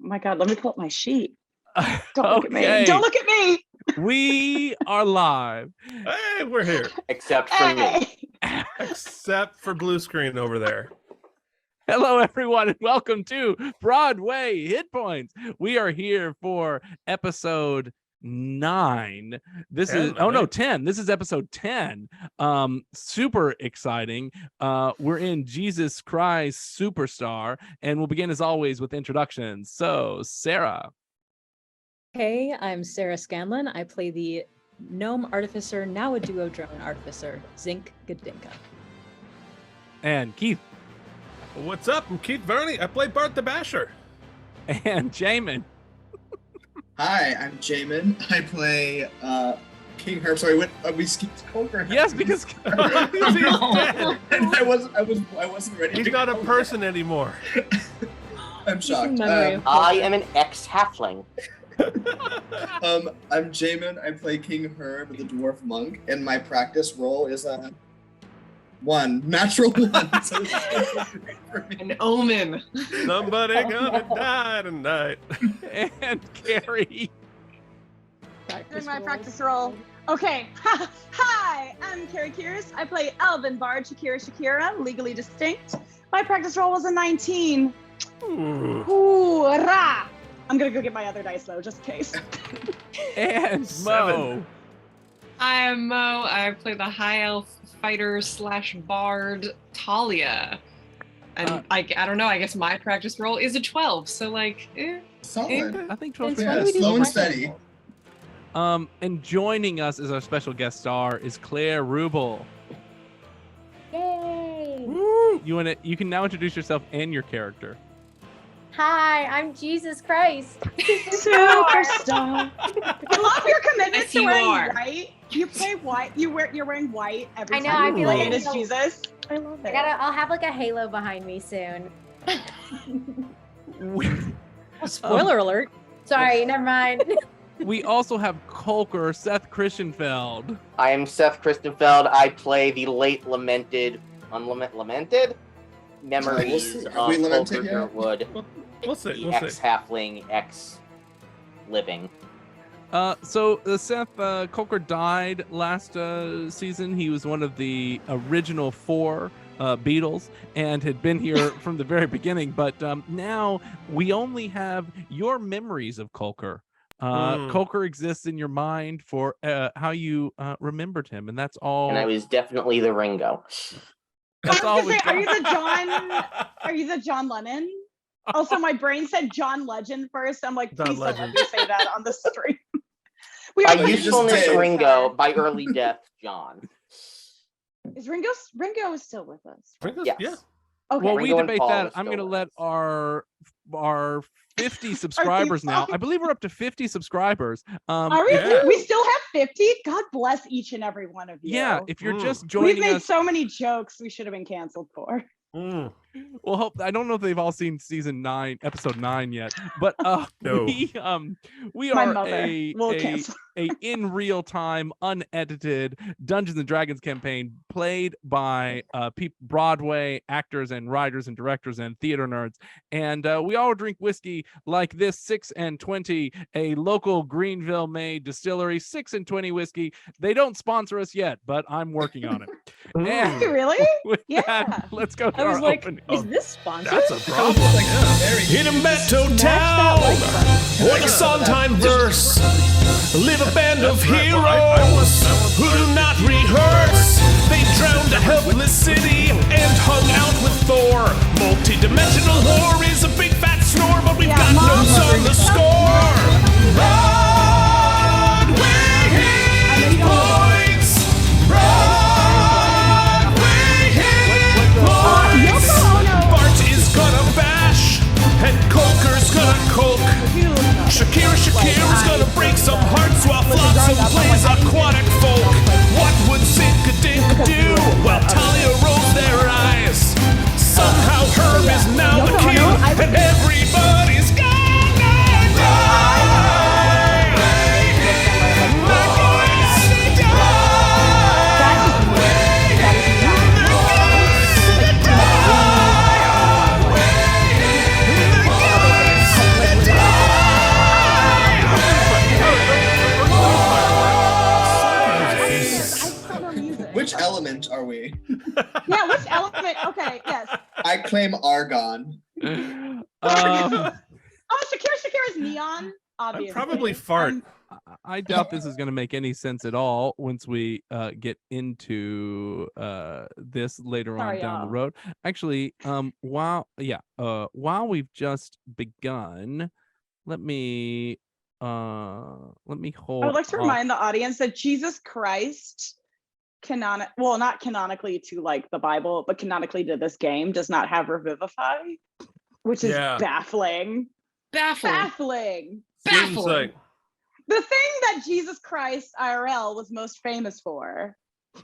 my God, let me pull up my sheet. Don't look at me. Okay. Don't look at me. We are live. Hey, we're here. Except for me. Except for blue screen over there. Hello, everyone, and welcome to Broadway Hit Points. We are here for episode 9. This 10, is 10. This is episode 10. Super exciting. We're in Jesus Christ Superstar, and we'll begin as always with introductions. So, Sarah. Hey, I'm Sarah Scanlon. I play the gnome artificer, now a duo drone artificer, Zink Gadinka. And Keith. What's up? I'm Keith Varney. I play Bart the Basher. And Jamin. Hi, I'm Jamin. I play King Herb. Sorry, what we skipped Coker. Yes, because He's dead. And I wasn't ready. He's to not a go. person anymore. I'm shocked. Memory of I am an ex-halfling. I'm Jamin. I play King Herb, the dwarf monk, and my practice role is natural one. So this is for me. An omen. Somebody gonna die tonight. and Carrie. Doing my practice roll. Okay. Hi, I'm Carrie Keirs. I play Elven Bard Shakira, legally distinct. My practice roll was a 19. Hoorah! I'm gonna go get my other dice though, just in case. And 7. Mo. I am Mo. I play the high elf fighter / bard Talia. And I don't know, I guess my practice roll is a 12. So Solid. I think 12. Yeah, slow and steady. And joining us as our special guest star is Claire Rubel. Yay! You can now introduce yourself and your character. Hi, I'm Jesus Christ. Superstar. I love your commitment Yes, to you wearing are. white. You play white. You're wearing white every I know, time I you feel play like it as I'm- Jesus. I love it. I'll have like a halo behind me soon. Spoiler alert. Sorry, never mind. We also have Kolker, Seth Christianfeld. I am Seth Christenfeld. I play the late lamented memories of Have we lamented Colker yet? Gertwood, We'll see. the We'll see. ex-halfling, ex-living. So Seth Kolker died last season. He was one of the original 4 Beatles and had been here from the very beginning. But now we only have your memories of Kolker. Kolker exists in your mind for how you remembered him, and that's all. And I was definitely the Ringo. That's all I was we gonna say, are you the John Lennon? Also, my brain said John Legend first. I'm like, John please don't let Legend. me say that on the stream. We By are putting usefulness, this- Ringo. By early death, John. Is Ringo is still with us? Ringo's- Yes. Yeah. Okay. Well, we Ringo and debate Paul that. is I'm still going to with let us. our 50 subscribers now. song. I believe we're up to 50 subscribers. Are we? Yeah. We still have 50. God bless each and every one of you. Yeah, if you're just We've joining made us, so many jokes we should have been canceled for. well, I don't know if they've all seen episode 9 yet, but No. we My are mother will cancel. a in real time, unedited Dungeons and Dragons campaign played by Broadway actors and writers and directors and theater nerds, and we all drink whiskey like this 6 and 20, a local Greenville made distillery, 6 and 20 whiskey. They don't sponsor us yet, but I'm working on it. And Really? with Yeah. that, let's go to I was our like, opening. is this sponsored? That's a problem. Very In a meadow town, or the Sondheim verse, live a band of heroes who do not rehearse. They drowned a helpless city and hung out with Thor. Multi-dimensional war is a big fat snore, but we've got notes on the score. Broadway hit points. Broadway hit points. Bart is gonna bash, and Kolker's gonna Kolk. Shakira's gonna break some hearts while Flotsam plays aquatic folk. What would Zinkadink do? Well, Talia rolls their eyes. Somehow Herb is now the king, and everybody's gonna die. My boys die. The boys die. element are we? Yeah, which element? Okay, yes. I claim argon. Oh, Shakira's neon, obviously. I'm probably fart. I doubt this is going to make any sense at all once we get into this later on Sorry, down the y'all. road. Actually, while we've just begun, let me hold. I would like to off- remind the audience that Jesus Christ not canonically to like the Bible, but canonically to this game does not have Revivify, which is Yeah. baffling. Baffling. Seems like, The thing that Jesus Christ IRL was most famous for,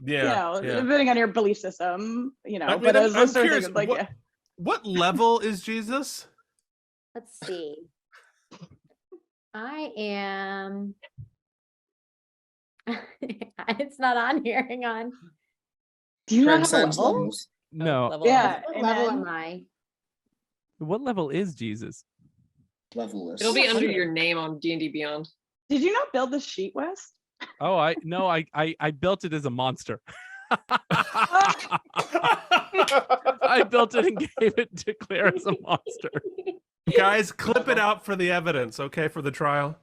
yeah. depending on your belief system, I mean, but I'm as a sort curious, of like, what level is Jesus? Let's see. I am. It's not on here. Hang on. do you not have a Transcends level? levels. No, Level Yeah. What level Amen. am I? what level is Jesus? Levelless. It'll be under your name on D&D Beyond. Did you not build the sheet, West? Oh, I built it as a monster. I built it and gave it to Claire as a monster. Guys, clip it out for the evidence, okay, for the trial.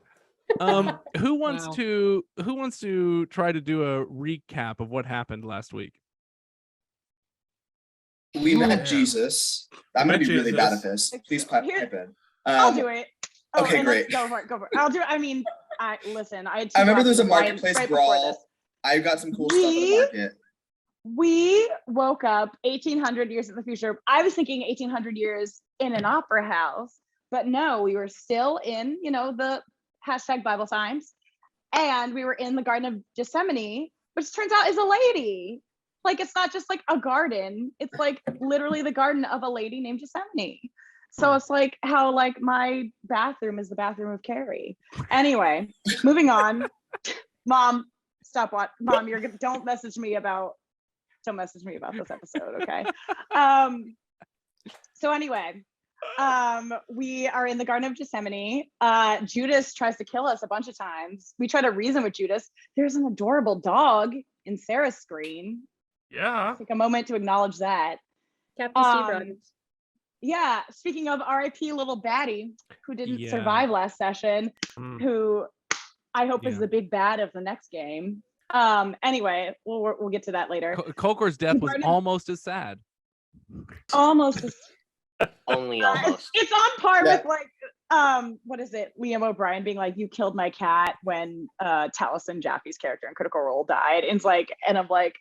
Who wants Wow. to try to do a recap of what happened last week? We met Yeah. Jesus. I'm Met gonna be really bad at Jesus. this. Please pipe Here- in. I'll do it. okay, and great. Go for it. I'll do it. I mean, listen. I remember there was a two glasses of wine marketplace right before brawl. this. I got some cool stuff at the We- market. We woke up 1800 years in the future. I was thinking 1800 years in an opera house, but no, we were still in, the hashtag Bible times. And we were in the Garden of Gethsemane, which turns out is a lady. Like, it's not just like a garden. It's like literally the garden of a lady named Gethsemane. So it's like how like my bathroom is the bathroom of Carrie. Anyway, moving on. Mom, stop watching. Mom, don't message me about this episode, okay? So anyway, we are in the Garden of Gethsemane. Judas tries to kill us a bunch of times. We try to reason with Judas. There's an adorable dog in Sarah's screen. Yeah. Take a moment to acknowledge that. Captain Steve Rogers. Yeah, speaking of RIP little baddie who didn't Yeah. survive last session, Mm. who I hope is Yeah. the big bad of the next game. Anyway, we'll get to that later. Kolker's death was Garden of- almost as sad. Almost as Only almost. it's on par Yeah. with like what is it, Liam O'Brien being like, you killed my cat when Taliesin Jaffe's character in Critical Role died. And I'm like,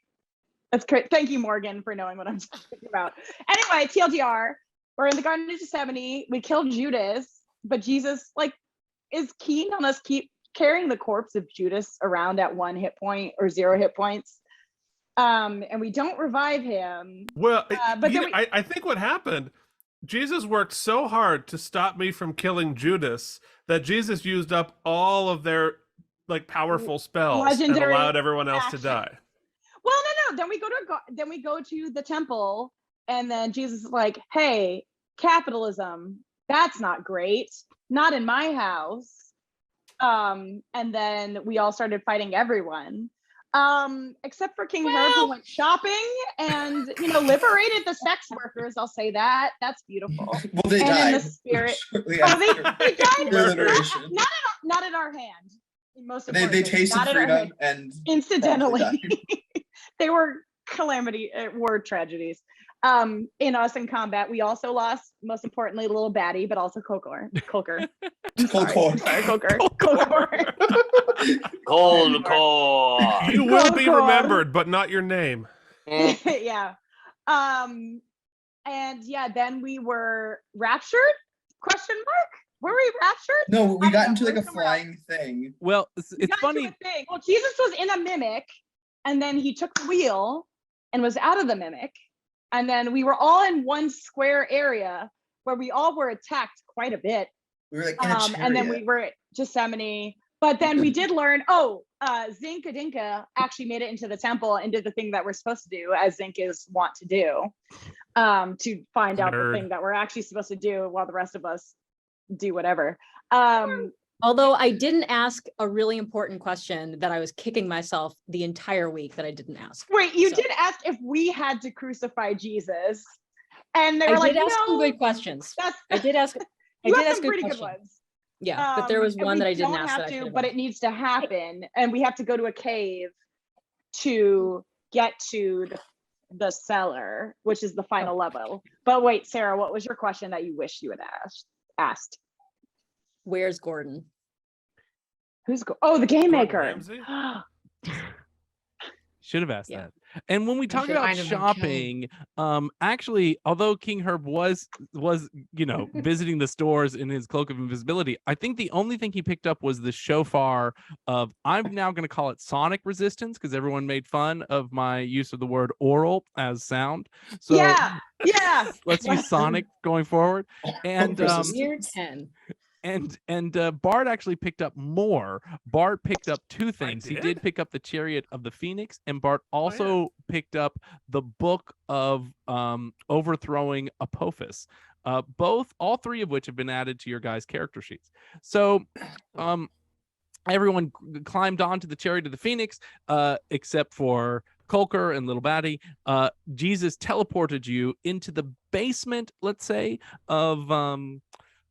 that's great. Thank you, Morgan, for knowing what I'm talking about. Anyway, TLDR, we're in the Garden of Gethsemane. We killed Judas, but Jesus is keen on us keep carrying the corpse of Judas around at 1 hit point or 0 hit points. And we don't revive him. Well, but then I think what happened, Jesus worked so hard to stop me from killing Judas that Jesus used up all of their powerful spells Legendary and allowed everyone else to action. die. Well, no. Then we go to the temple, and then Jesus is like, "Hey, capitalism, that's not great. Not in my house." And then we all started fighting everyone, except for King Herb, who went shopping and liberated the sex workers. I'll say that. That's beautiful. Well, they And in died. the spirit, shortly oh, after they died. their liberation. Not at our hand. Most They importantly, tasted not at our hand. freedom and Incidentally, died. they were war tragedies. In us in combat, we also lost, most importantly, little baddie, but also Kolker. Cold core. You will be Cold. remembered, but not your name. Yeah. And yeah, then we were raptured? Question mark? Were we raptured? No, we I got don't know, into like a we're somewhere else. flying thing. Well, We it's got funny. into a thing. Well, Jesus was in a mimic, and then he took the wheel and was out of the mimic. And then we were all in one square area where we all were attacked quite a bit. We were like in a chariot. And then we were at Gethsemane. But then we did learn, Zinc Adinka actually made it into the temple and did the thing that we're supposed to do, as Zinc is want to do, to find out the Nerd. thing that we're actually supposed to do while the rest of us do whatever. Although I didn't ask a really important question that I was kicking myself the entire week that I didn't ask. Wait, you So- did ask if we had to crucify Jesus, and they I were like, did ask some "No, good questions. that's." I did ask. I You did have ask some good pretty good questions. ones. Yeah, but there was And one we that I didn't don't ask. have That I to, should've but asked. it needs to happen, and we have to go to a cave to get to the cellar, which is the final level. But wait, Sarah, what was your question that you wish you had asked? Where's Gordon? Oh, the game Gordon maker. Ramsay? Should have asked Yeah. that. And when we talk should about kind of been killed. shopping, actually, although King Herb was visiting the stores in his cloak of invisibility, I think the only thing he picked up was the shofar of, I'm now going to call it sonic resistance, because everyone made fun of my use of the word oral as sound. So yeah. let's use sonic going forward. And Year 10. And Bart actually picked up more. Bart picked up two things. He did pick up the Chariot of the Phoenix, and Bart also picked up the book of overthrowing Apophis. All three of which have been added to your guys' character sheets. So everyone climbed onto the Chariot of the Phoenix, except for Kolker and Little Batty. Jesus teleported you into the basement, let's say, of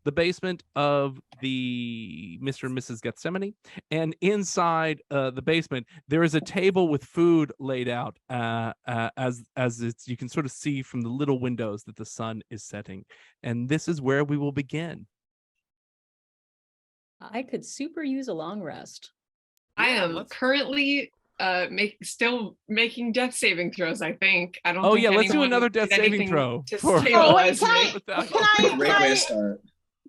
the basement of the Mr. and Mrs. Gethsemane, and inside the basement there is a table with food laid out as it's, you can sort of see from the little windows that the sun is setting, and this is where we will begin. I could super use a long rest. I Yeah, am let's- currently still making death saving throws. I think. I don't. Oh think yeah, let's do anyone another did death saving anything throw to for- Oh, wait, stabilize can me. I- Without- Can I, Great way to start.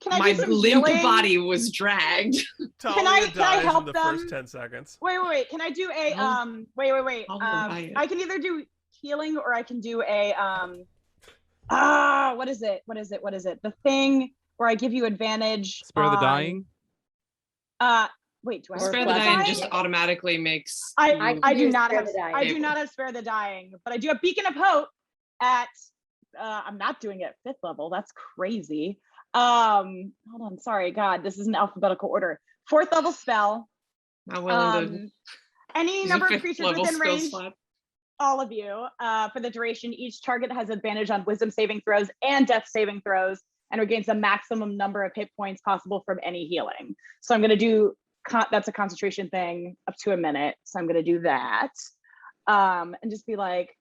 can I My do some limp healing? body was dragged. Talia can I dies help in the them? first 10 seconds. Wait. Can I do a Oh. wait. I'll revive it. I can either do healing or I can do a what is it? The thing where I give you advantage. Spare the on- dying. Wait, do I Or have Spare the flash dying dying? just automatically makes. I you- do use not Spare have the Dying. I do not have spare the dying, but I do have beacon of hope at I'm not doing it at 5th level. That's crazy. Hold on, sorry, God, this is an alphabetical order. 4th level spell. Not willing to. Any use a number of 5th creatures level within spell range, slot. all of you, for the duration, each target has advantage on wisdom saving throws and death saving throws and regains the maximum number of hit points possible from any healing. So I'm going to do, that's a concentration thing up to a minute. So I'm going to do that. And just be like,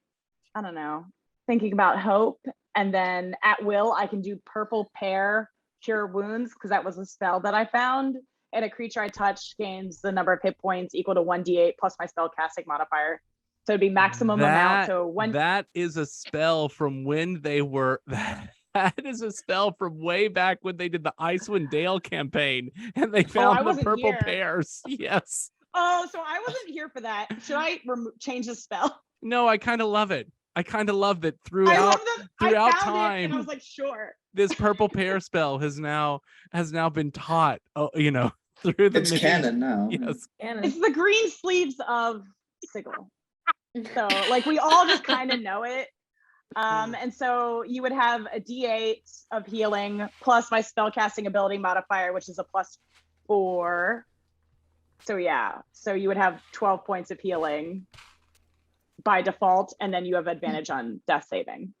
I don't know, thinking about hope. And then at will, I can do purple pear cure wounds because that was a spell that I found. And a creature I touch gains the number of hit points equal to 1d8 plus my spell casting modifier. So it'd be maximum amount. So one. That is a spell from when they were. That is a spell from way back when they did the Icewind Dale campaign, and they I found the wasn't purple here. pears. Yes. Oh, so I wasn't here for that. Should I change the spell? No, I kind of love it. I kind of love that I throughout love that. throughout I found it and I time. was like, sure. This purple pear spell has now been taught. Oh, through the It's many- canon now. Yes. It's the green sleeves of Sigil. So like we all just kind of know it. And so you would have a D8 of healing plus my spell casting ability modifier, which is a +4. So yeah, so you would have 12 points of healing by default, and then you have advantage on death saving.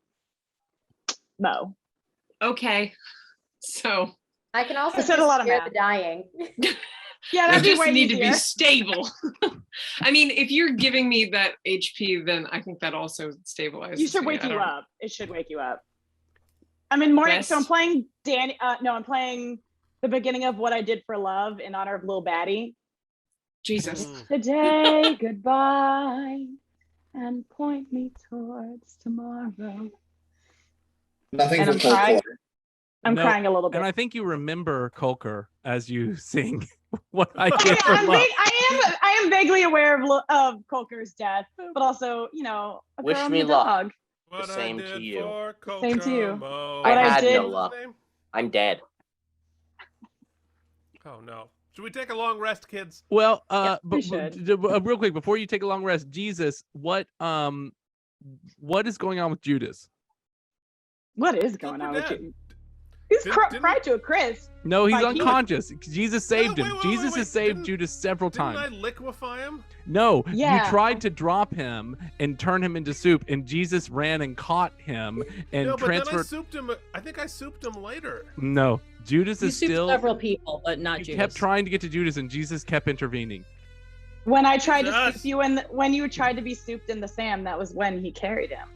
Mo. Okay. So I can also I said a lot of spare math. the dying. Yeah, I that'd be just way need to easier. be stable. I mean, if you're giving me that HP, then I think that also stabilizes. You should me. wake I you don't- up. It should wake you up. I'm in morning, so I'm Yes. playing I'm playing the beginning of What I Did for Love in honor of Lil Batty. Jesus. Today, goodbye, and point me towards tomorrow. Nothing And for I'm Cold crying. War. I'm No, crying a little bit. And I think you remember Kolker as you sing What I Oh, Did yeah, for Love. I am vaguely aware of Kolker's death, but also, a Wish girl and me a luck. dog. What I same to did you. for Same to you. Kokomo. What I had did- no luck. I'm dead. Oh no. Should we take a long rest, kids? Well, we should. real quick before you take a long rest, Jesus, what is going on with Judas? What is Super going on with dead. you? He's Didn't- fried to a crisp. No, he's By Jesus. unconscious. Jesus saved him. Wait, Jesus wait. has saved Didn't- Judas several Didn't times. I liquefy him? No, Yeah. you tried to drop him and turn him into soup, and Jesus ran and caught him and No, but then I transferred. souped him. I think I souped him later. No, Judas You is souped still. several people, but not You Judas. kept trying to get to Judas, and Jesus kept intervening. When I tried to Jesus. soup you when you tried to be souped in the Sam, that was when he carried him.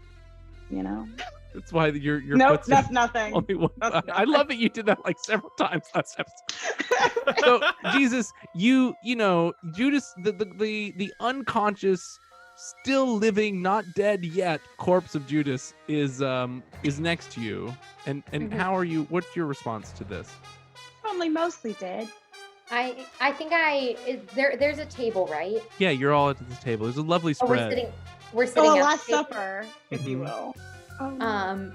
You know? That's why your Nope, footsteps that's nothing. only one. That's I love that you did that like several times last episode. So Jesus, you know Judas, the unconscious, still living, not dead yet corpse of Judas is next to you. And Mhm. how are you? What's your response to this? Only mostly dead. I think there's a table, right? Yeah, you're all at this table. There's a lovely Oh, spread. we're sitting Oh, at the Last table. Supper, if you Mhm. will.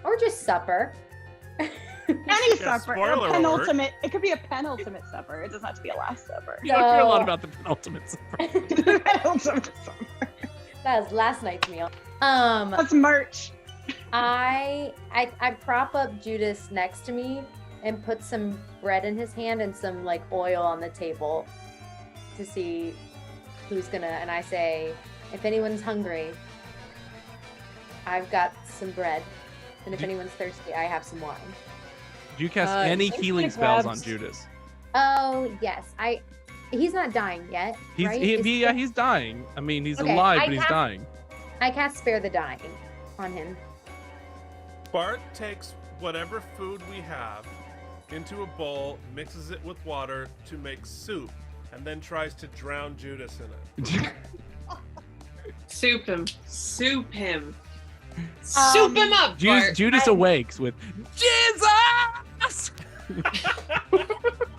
Or just supper. Any Yeah, supper. spoiler A alert. penultimate. It could be a penultimate supper. It doesn't have to be a Last Supper. You don't hear a lot No. about the penultimate supper. Penultimate supper. That was last night's meal. That's merch. I prop up Judas next to me and put some bread in his hand and some like oil on the table to see who's gonna. And I say, if anyone's hungry, I've got some bread, and if anyone's thirsty, I have some wine. Do you cast Uh, any James healing kinda spells on grabs- Judas? Oh yes, He's not dying yet, He's right? he's dying. I mean, he's Okay, alive, I but he's cast- dying. I cast spare the dying on him. Bart takes whatever food we have into a bowl, mixes it with water to make soup, and then tries to drown Judas in it. Soup him. Soup him. Soup him up, Bart. Judas awakes with Jesus.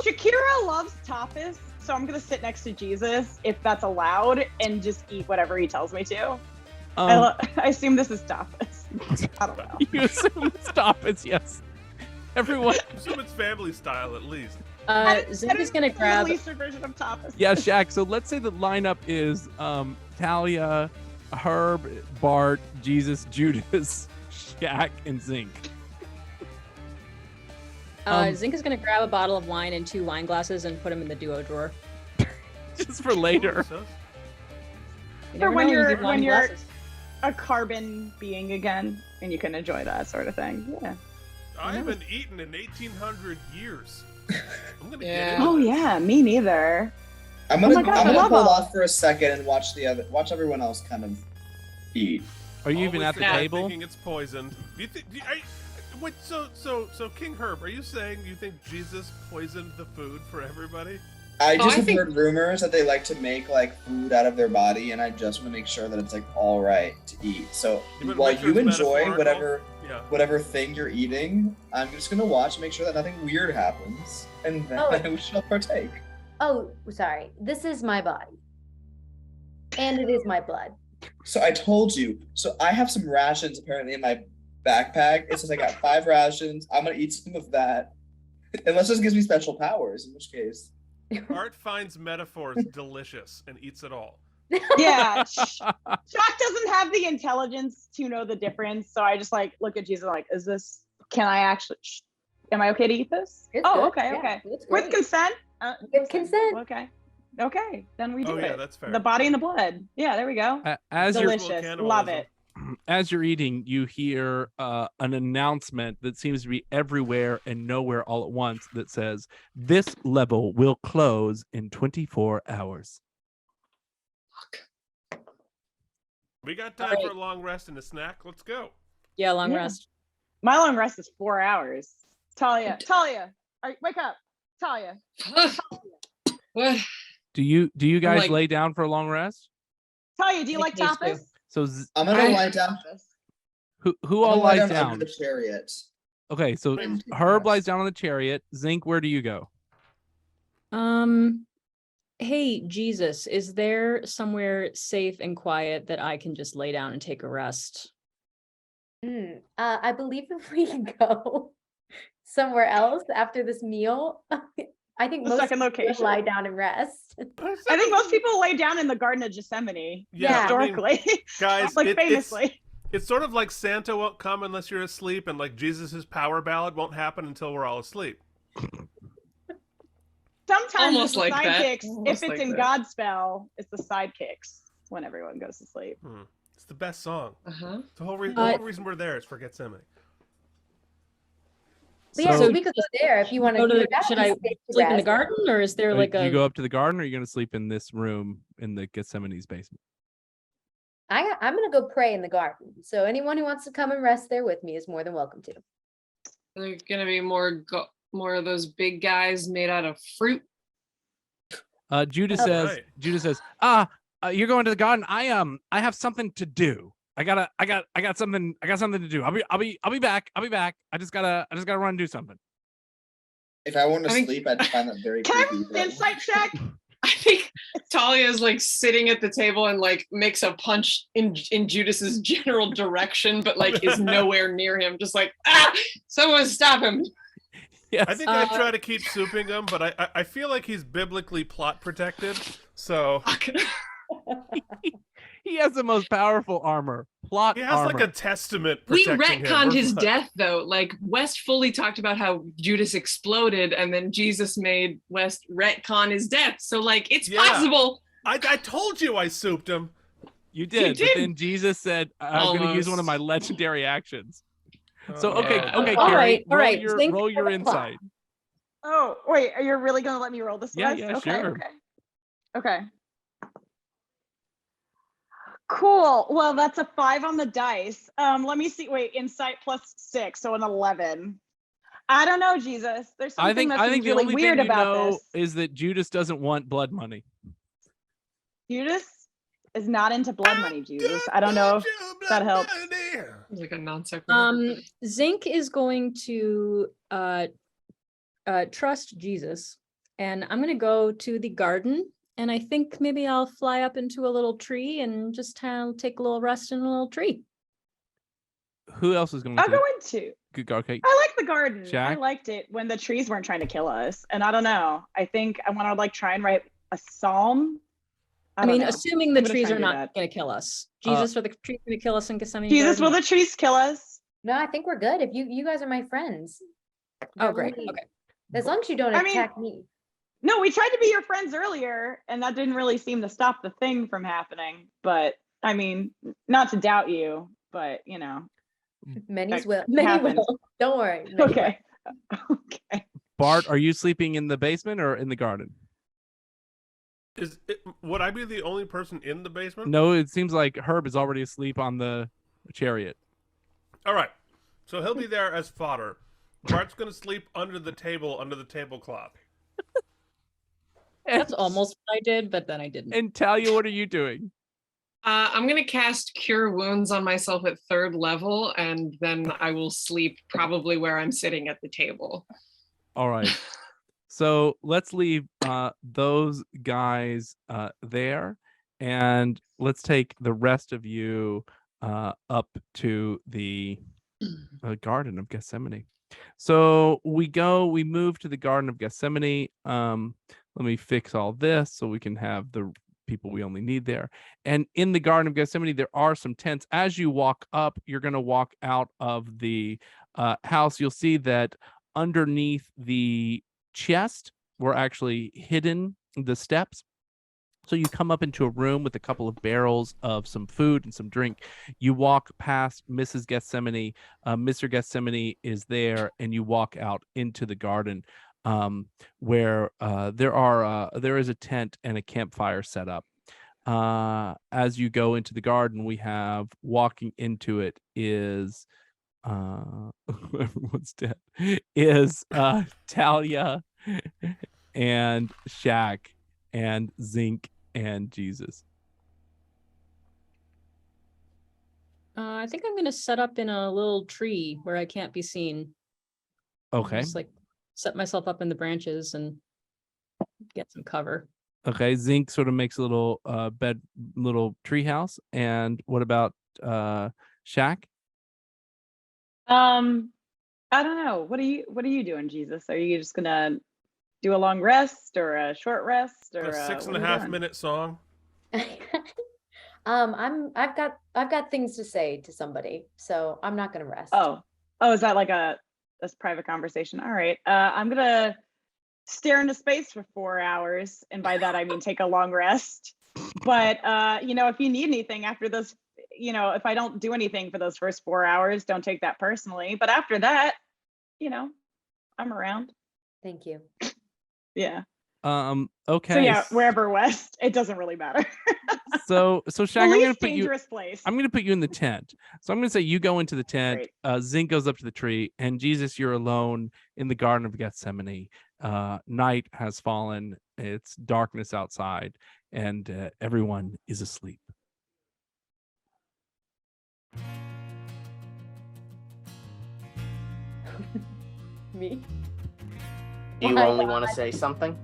Shakira loves tapas, so I'm gonna sit next to Jesus if that's allowed and just eat whatever he tells me to. I assume this is tapas. I don't know. You assume it's tapas, yes. Everyone. Assume it's family style at least. Zink is gonna It's grab. the Easter version of tapas. Yeah, Shaq. So let's say the lineup is Talia, Herb, Bart, Jesus, Judas, Shaq, and Zink. Zink is gonna grab a bottle of wine and 2 wine glasses and put them in the duo drawer. Just for later. So- You For never when know, you you're- need wine when you're- glasses. A carbon being again, and you can enjoy that sort of thing. Yeah. I haven't eaten in 1800 years. I'm gonna Yeah. get into Oh this. yeah, me neither. I'm gonna Oh my God, I'm I gonna love hold them. off for a second and watch everyone else kind of eat. Are you even Always at the think I'm table? Thinking it's poisoned. Do you think? Wait. So King Herb, are you saying you think Jesus poisoned the food for everybody? I Oh, just I have think- heard rumors that they like to make like food out of their body, and I just want to make sure that it's like all right to eat. So You better while make sure you it's enjoy metaphorical. Yeah. whatever thing you're eating, I'm just gonna watch, make sure that nothing weird happens, and then Oh. we shall partake. Oh, sorry. This is my body. And it is my blood. So I told you. So I have some rations apparently in my backpack. It says I got 5 rations. I'm gonna eat some of that, unless this gives me special powers, in which case. Art finds metaphors delicious and eats it all. Yeah. Shock doesn't have the intelligence to know the difference, so I just like look at Jesus like, is this? Can I actually? Am I okay to eat this? It's Oh, good. okay, Yeah, okay. it's With great. consent. With consent. Okay. Okay. Then we do Oh it. yeah, that's fair. The body and the blood. Yeah. There we go. As you're Delicious. Cannibalism. Love it. as you're eating, you hear an announcement that seems to be everywhere and nowhere all at once that says, "This level will close in 24 hours." We got time for a long rest and a snack. Let's go. Yeah, long Yeah. rest. My long rest is 4 hours. Talia, wake up. Talia. What? Do you guys like- lay down for a long rest? Talia, do you I like think so. tapas? So I'm gonna lie down. who I'm all gonna lie lies down down? under the chariot. Okay, so and take a Herb rest. lies down on the chariot. Zink, where do you go? Hey, Jesus, is there somewhere safe and quiet that I can just lay down and take a rest? I believe if we can go somewhere else after this meal, I think The most second people location. lie down and rest. I think most people lay down in the Garden of Gethsemane. Yeah, I mean, historically. guys, like it's- famously. It's sort of like Santa won't come unless you're asleep, and like Jesus' power ballad won't happen until we're all asleep. Sometimes Almost it's the like that. sidekicks. Almost If it's like in that. Godspell, it's the sidekicks when everyone goes to sleep. It's the best song. Uh-huh. The whole reason we're there is for Gethsemane. But yeah, So- so we could go there if you want Go to to do the- that. should I sleep in the garden, or is there like do you a? go up to the garden, or are you going to sleep in this room in the Gethsemane's basement? I'm gonna go pray in the garden. So anyone who wants to come and rest there with me is more than welcome to. There's gonna be more of those big guys made out of fruit. Judas Oh. says. Right. Judas says, you're going to the garden. I have something to do. I got something to do. I'll be back. I just gotta run and do something. If I wanted to I think- sleep, I'd find that very Can I creepy. have an insight check? I think Talia is like sitting at the table and like makes a punch in Judas's general direction, but like is nowhere near him. Just like, someone stop him. Yes. I think I try to keep souping him, but I feel like he's biblically plot protected. So He has the most powerful armor. Plot he has armor. like a testament We protecting him. retconned We're his fine. death though. Like West fully talked about how Judas exploded, and then Jesus made West retcon his death. So like it's Yeah. possible. I told you I souped him. You did, did. but then Jesus said, "I'm going to use one of my Almost. legendary actions." So Oh, okay, no. okay, All Carrie, right, all roll right, your think roll your of a plot. insight. Oh, wait, are you really gonna let me roll this? Yeah, Wes? yeah, okay, sure. Okay. Cool. Well, that's a 5 on the dice. Let me see. Wait, insight plus 6, so an 11. I don't know, Jesus. There's something that I seems think the really only weird thing you about know this. is that Judas doesn't want blood money. Judas is not into blood money, Jesus. I don't know if that helps. It's like a non sequitur. Zinc is going to trust Jesus, and I'm gonna go to the garden, and I think maybe I'll fly up into a little tree and just take a little rest in a little tree. Who else is going I'll to? go into. Okay. I like the garden. I Shaq? liked it when the trees weren't trying to kill us. And I don't know. I think I want to like try and write a psalm. I mean, don't know. assuming the I'm gonna trees try are and do not that. gonna kill us. Jesus, are the trees gonna kill us in Gethsemane? Jesus, will Garden? the trees kill us? No, I think we're good. If you guys are my friends. Oh, great. Really- Okay. As long as you don't I mean- attack me. No, we tried to be your friends earlier, and that didn't really seem to stop the thing from happening. But I mean, not to doubt you, but you know. Many's That will. Many happens. will. Don't worry. many will. Okay. Okay. Bart, are you sleeping in the basement or in the garden? Would I be the only person in the basement? No, it seems like Herb is already asleep on the chariot. All right. So he'll be there as fodder. Bart's going to sleep under the tablecloth. That's almost what I did, but then I didn't. And Talia, what are you doing? I'm gonna cast Cure Wounds on myself at 3rd level, and then I will sleep probably where I'm sitting at the table. All right. So let's leave those guys there, and let's take the rest of you up to the Garden of Gethsemane. So we move to the Garden of Gethsemane. Let me fix all this so we can have the people we only need there. And in the Garden of Gethsemane, there are some tents. As you walk up, you're going to walk out of the house. You'll see that underneath the chest were actually hidden the steps. So you come up into a room with a couple of barrels of some food and some drink. You walk past Mrs. Gethsemane. Mr. Gethsemane is there, and you walk out into the garden where there is a tent and a campfire set up. As you go into the garden, we have walking into it is everyone's dead. Is Talia and Shaq and Zinc and Jesus. I think I'm gonna set up in a little tree where I can't be seen. Okay. Just like set myself up in the branches and get some cover. Okay. Zinc sort of makes a little little tree house. And what about Shaq? I don't know. What are you doing, Jesus? Are you just gonna do a long rest or a short rest or A what are you 6.5 doing? minute song. I've got things to say to somebody, so I'm not gonna rest. Oh, is that like this private conversation? All right. I'm gonna stare into space for 4 hours, and by that I mean take a long rest. But if you need anything after those, if I don't do anything for those first 4 hours, don't take that personally. But after that, I'm around. Thank you. Yeah. Okay. So yeah, wherever west, it doesn't really matter. So The Shaq, I'm gonna least put you. dangerous place. I'm gonna put you in the tent. So I'm gonna say you go into the tent. Zink goes up to the tree, and Jesus, you're alone in the Garden of Gethsemane. Night has fallen. It's darkness outside, and everyone is asleep. Me? Do you Why only not? want to say something?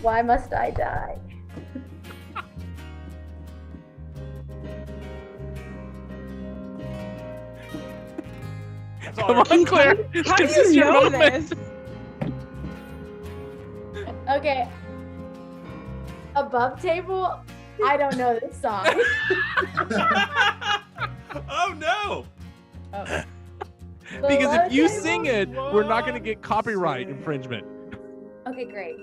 Why must I die? Come on, Claire. How do This is you your know moment. this? Okay. Above table, I don't know this song. Oh no! Because Below if you table? sing it, we're not gonna get copyright infringement. Okay, great.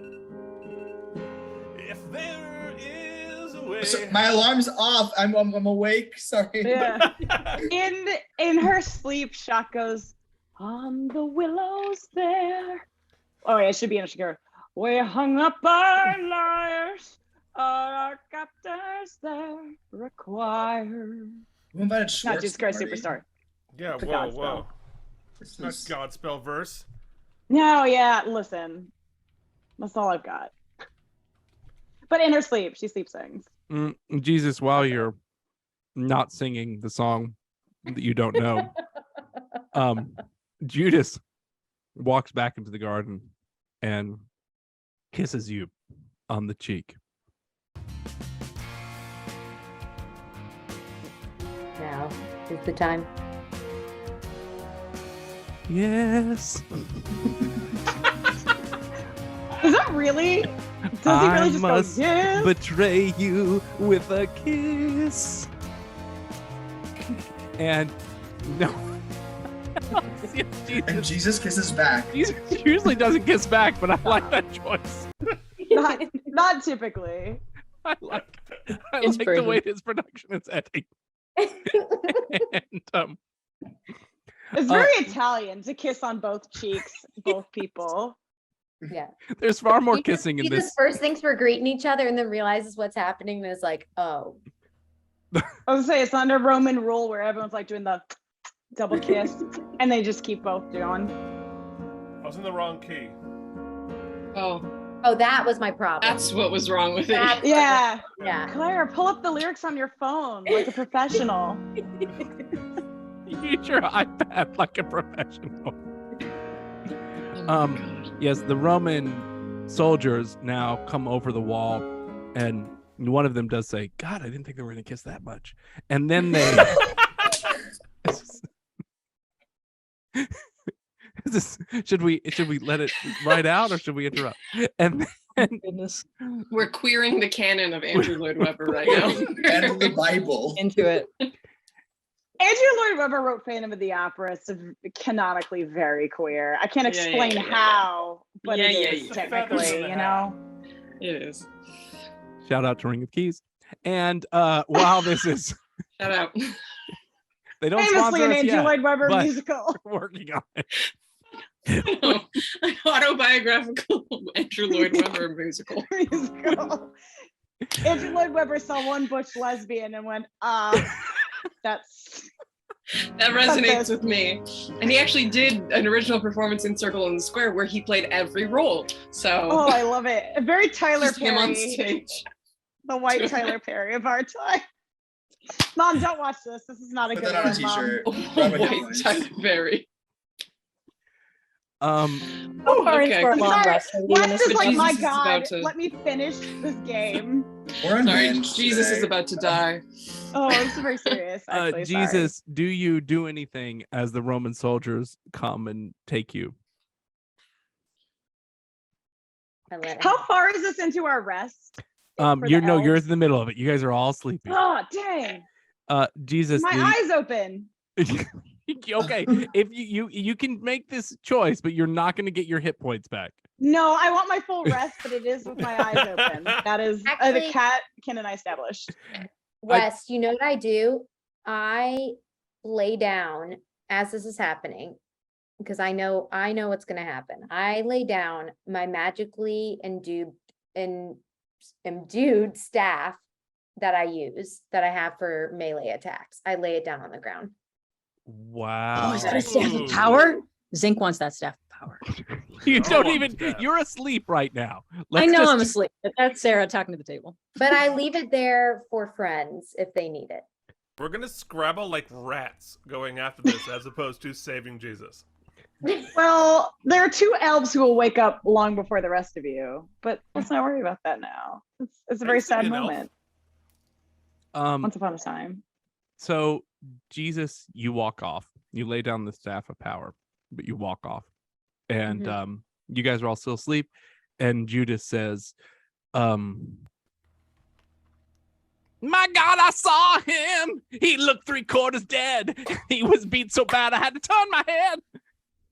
If there is a way. So my alarm's off. I'm awake. Sorry. Yeah. In her sleep, Shock goes, on the willows there. Oh yeah, it should be in a Shakira. We hung up our lyres, our captors there require. Who invited Not Schwartz Jesus to the Christ party? Superstar. Yeah, The whoa, Godspell. whoa. This Not is- Godspell verse. No, yeah, listen. That's all I've got. But in her sleep, she sleep sings. Jesus, while you're not singing the song that you don't know, Judas walks back into the garden and kisses you on the cheek. Now is the time. Yes. Is that really? Does he I really just must go, yes? betray you with a kiss. And no. Yes, And Jesus. Jesus kisses back. Jesus usually doesn't kiss back, but I like that choice. Not typically. I like the Inspiration. way his production is ending. And It's very Italian to kiss on both cheeks, both people. Yeah. there's far more He kissing in just this. first thinks we're greeting each other and then realizes what's happening and is like, oh. I was gonna say it's under Roman rule where everyone's like doing the double kiss, and they just keep both doing. I was in the wrong key. Oh, Oh, that was my problem. that's what was wrong with it. That's- Yeah, Yeah. Claire, pull up the lyrics on your phone like a professional. Use your iPad like a professional. Oh my Um, God. Yes, the Roman soldiers now come over the wall, and one of them does say, "God, I didn't think they were going to kiss that much." And then they. Should we let it ride out, or should we interrupt? And then Goodness. We're queering the canon of Andrew Lloyd Webber right now. And the Bible. Into it. Andrew Lloyd Webber wrote Phantom of the Opera. It's canonically very queer. I can't Yeah, explain yeah. how, but Yeah, it yeah, is yeah. technically, you know. It is. shout out to Ring of Keys. And while this is, Shout out. they don't Famously sponsor an us Andrew yet. Lloyd Webber but- musical. We're working on it. No, an autobiographical Andrew Lloyd Webber musical. musical. Andrew Lloyd Webber saw one butch lesbian and went, that's That resonates with me. And he actually did an original performance in Circle in the Square where he played every role. So oh, I love it. Very Tyler just him on Perry, stage. the white Tyler Perry of our time. Mom, don't watch this. This is not a Put good that on a one, Mom. t-shirt. Oh, Robert white Downey. Tyler Perry. How far Okay. into our long Sorry, rest are we Wes gonna is But like, Jesus my is about God, to- let me finish this game. We're Sorry, unhinged Jesus is today. about to die. Oh, it's very serious. Actually, sorry. Jesus, do you do anything as the Roman soldiers come and take you? I let How far is this into our rest? for the You're elves? in the middle of it. You guys are all sleeping. Oh, dang. Jesus. My eyes open. Okay, if you can make this choice, but you're not going to get your hit points back. No, I want my full rest, but it is with my eyes open. That is the Actually- cat Ken and I established. Wes, you know what I do? I lay down as this is happening because I know what's gonna happen. I lay down my magically endued staff that I use that I have for melee attacks. I lay it down on the ground. Wow. Oh, is that a staff Ooh. of power? Zinc wants that staff of power. You I don't want even. that. You're asleep right now. I Let's know just- I'm asleep, but that's Sarah talking to the table. But I leave it there for friends if they need it. We're gonna scrabble like rats going after this, as opposed to saving Jesus. Well, there are 2 elves who will wake up long before the rest of you, but let's not worry about that now. It's a I very used to be sad an elf. moment. Um. Once upon a time. So Jesus, you walk off. You lay down the staff of power, but you walk off, and you guys are all still asleep. And Judas says, "My God, I saw him. He looked 3/4 dead. He was beat so bad I had to turn my head."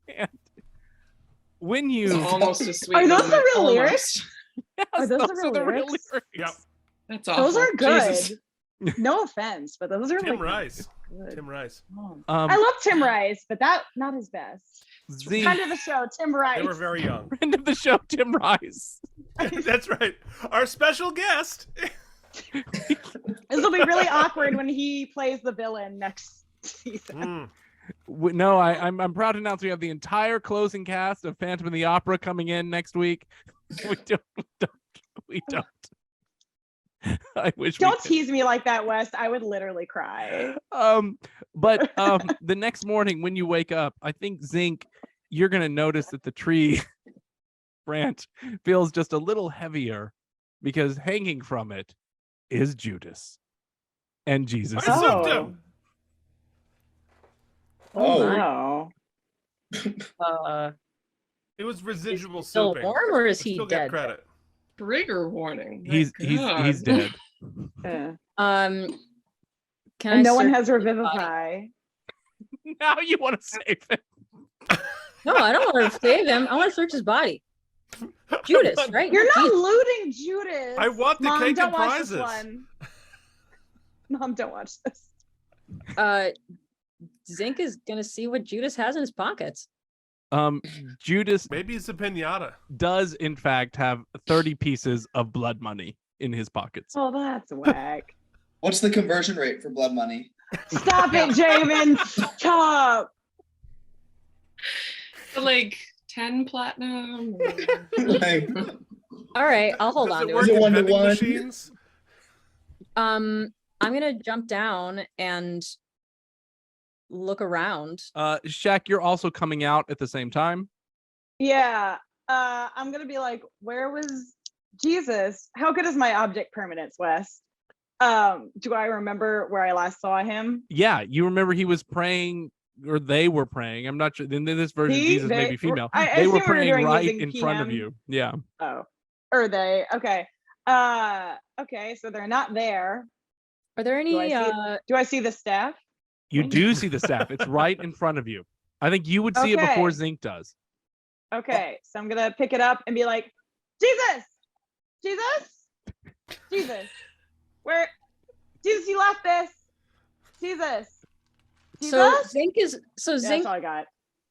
And when It's you almost a sweet. Are those the moment, real almost. lyrics? Yes, Are those the real are lyrics? Yep. That's awful. Those are good. Jesus. No offense, but those are Tim like Rice. good. Tim Rice. Oh. um, I love Tim Rice, but that not his best. Zeke, Friend of the show, Tim Rice. They were very young. friend of the show, Tim Rice. That's right. Our special guest. This will be really awkward when he plays the villain next season. Mm. No, I'm proud to announce we have the entire closing cast of Phantom of the Opera coming in next week. We don't. I wish Don't we could. tease me like that, Wes. I would literally cry. But the next morning when you wake up, I think Zinc, you're gonna notice that the tree branch feels just a little heavier because hanging from it is Judas and Jesus. I Oh. souped him. Oh, Uh, It was residual still souping. warm or is I he still get dead? credit. Trigger warning. My He's God. dead. yeah. Can I And no one search has his Revivify. Now you want to save it. No, I don't want to save him. I want to search his body. Judas, right? You're not Jesus. looting Judas. I want the Mom, cake don't and watch this prizes. one. Mom, don't watch this. Zinc is gonna see what Judas has in his pockets. Judas Maybe it's a pinata. does in fact have 30 pieces of blood money in his pockets. Oh, that's whack. What's the conversion rate for blood money? Stop it, Jamin. Stop. Like 10 platinum. Like, All right, I'll hold Does on it to work it. it in 1 to vending 1? machines? I'm gonna jump down and look around. Shaq, you're also coming out at the same time. Yeah. I'm gonna be like, where was Jesus? How good is my object permanence, Wes? Do I remember where I last saw him? Yeah, you remember he was praying, or they were praying. I'm not sure. In this version, He- Jesus may they- be female. I They were assume we were praying doing right using in front of PM. you. Yeah. Oh, or they? Okay. Okay. So they're not there. Are there any? I see Do I see the staff? You do see the staff. It's right in front of you. I think you would see it before Okay. Zinc does. Okay. So I'm gonna pick it up and be like, Jesus, Jesus, Jesus, where? Jesus, you left this. Jesus. So Jesus? Zinc is Yeah, Zinc. that's all I got.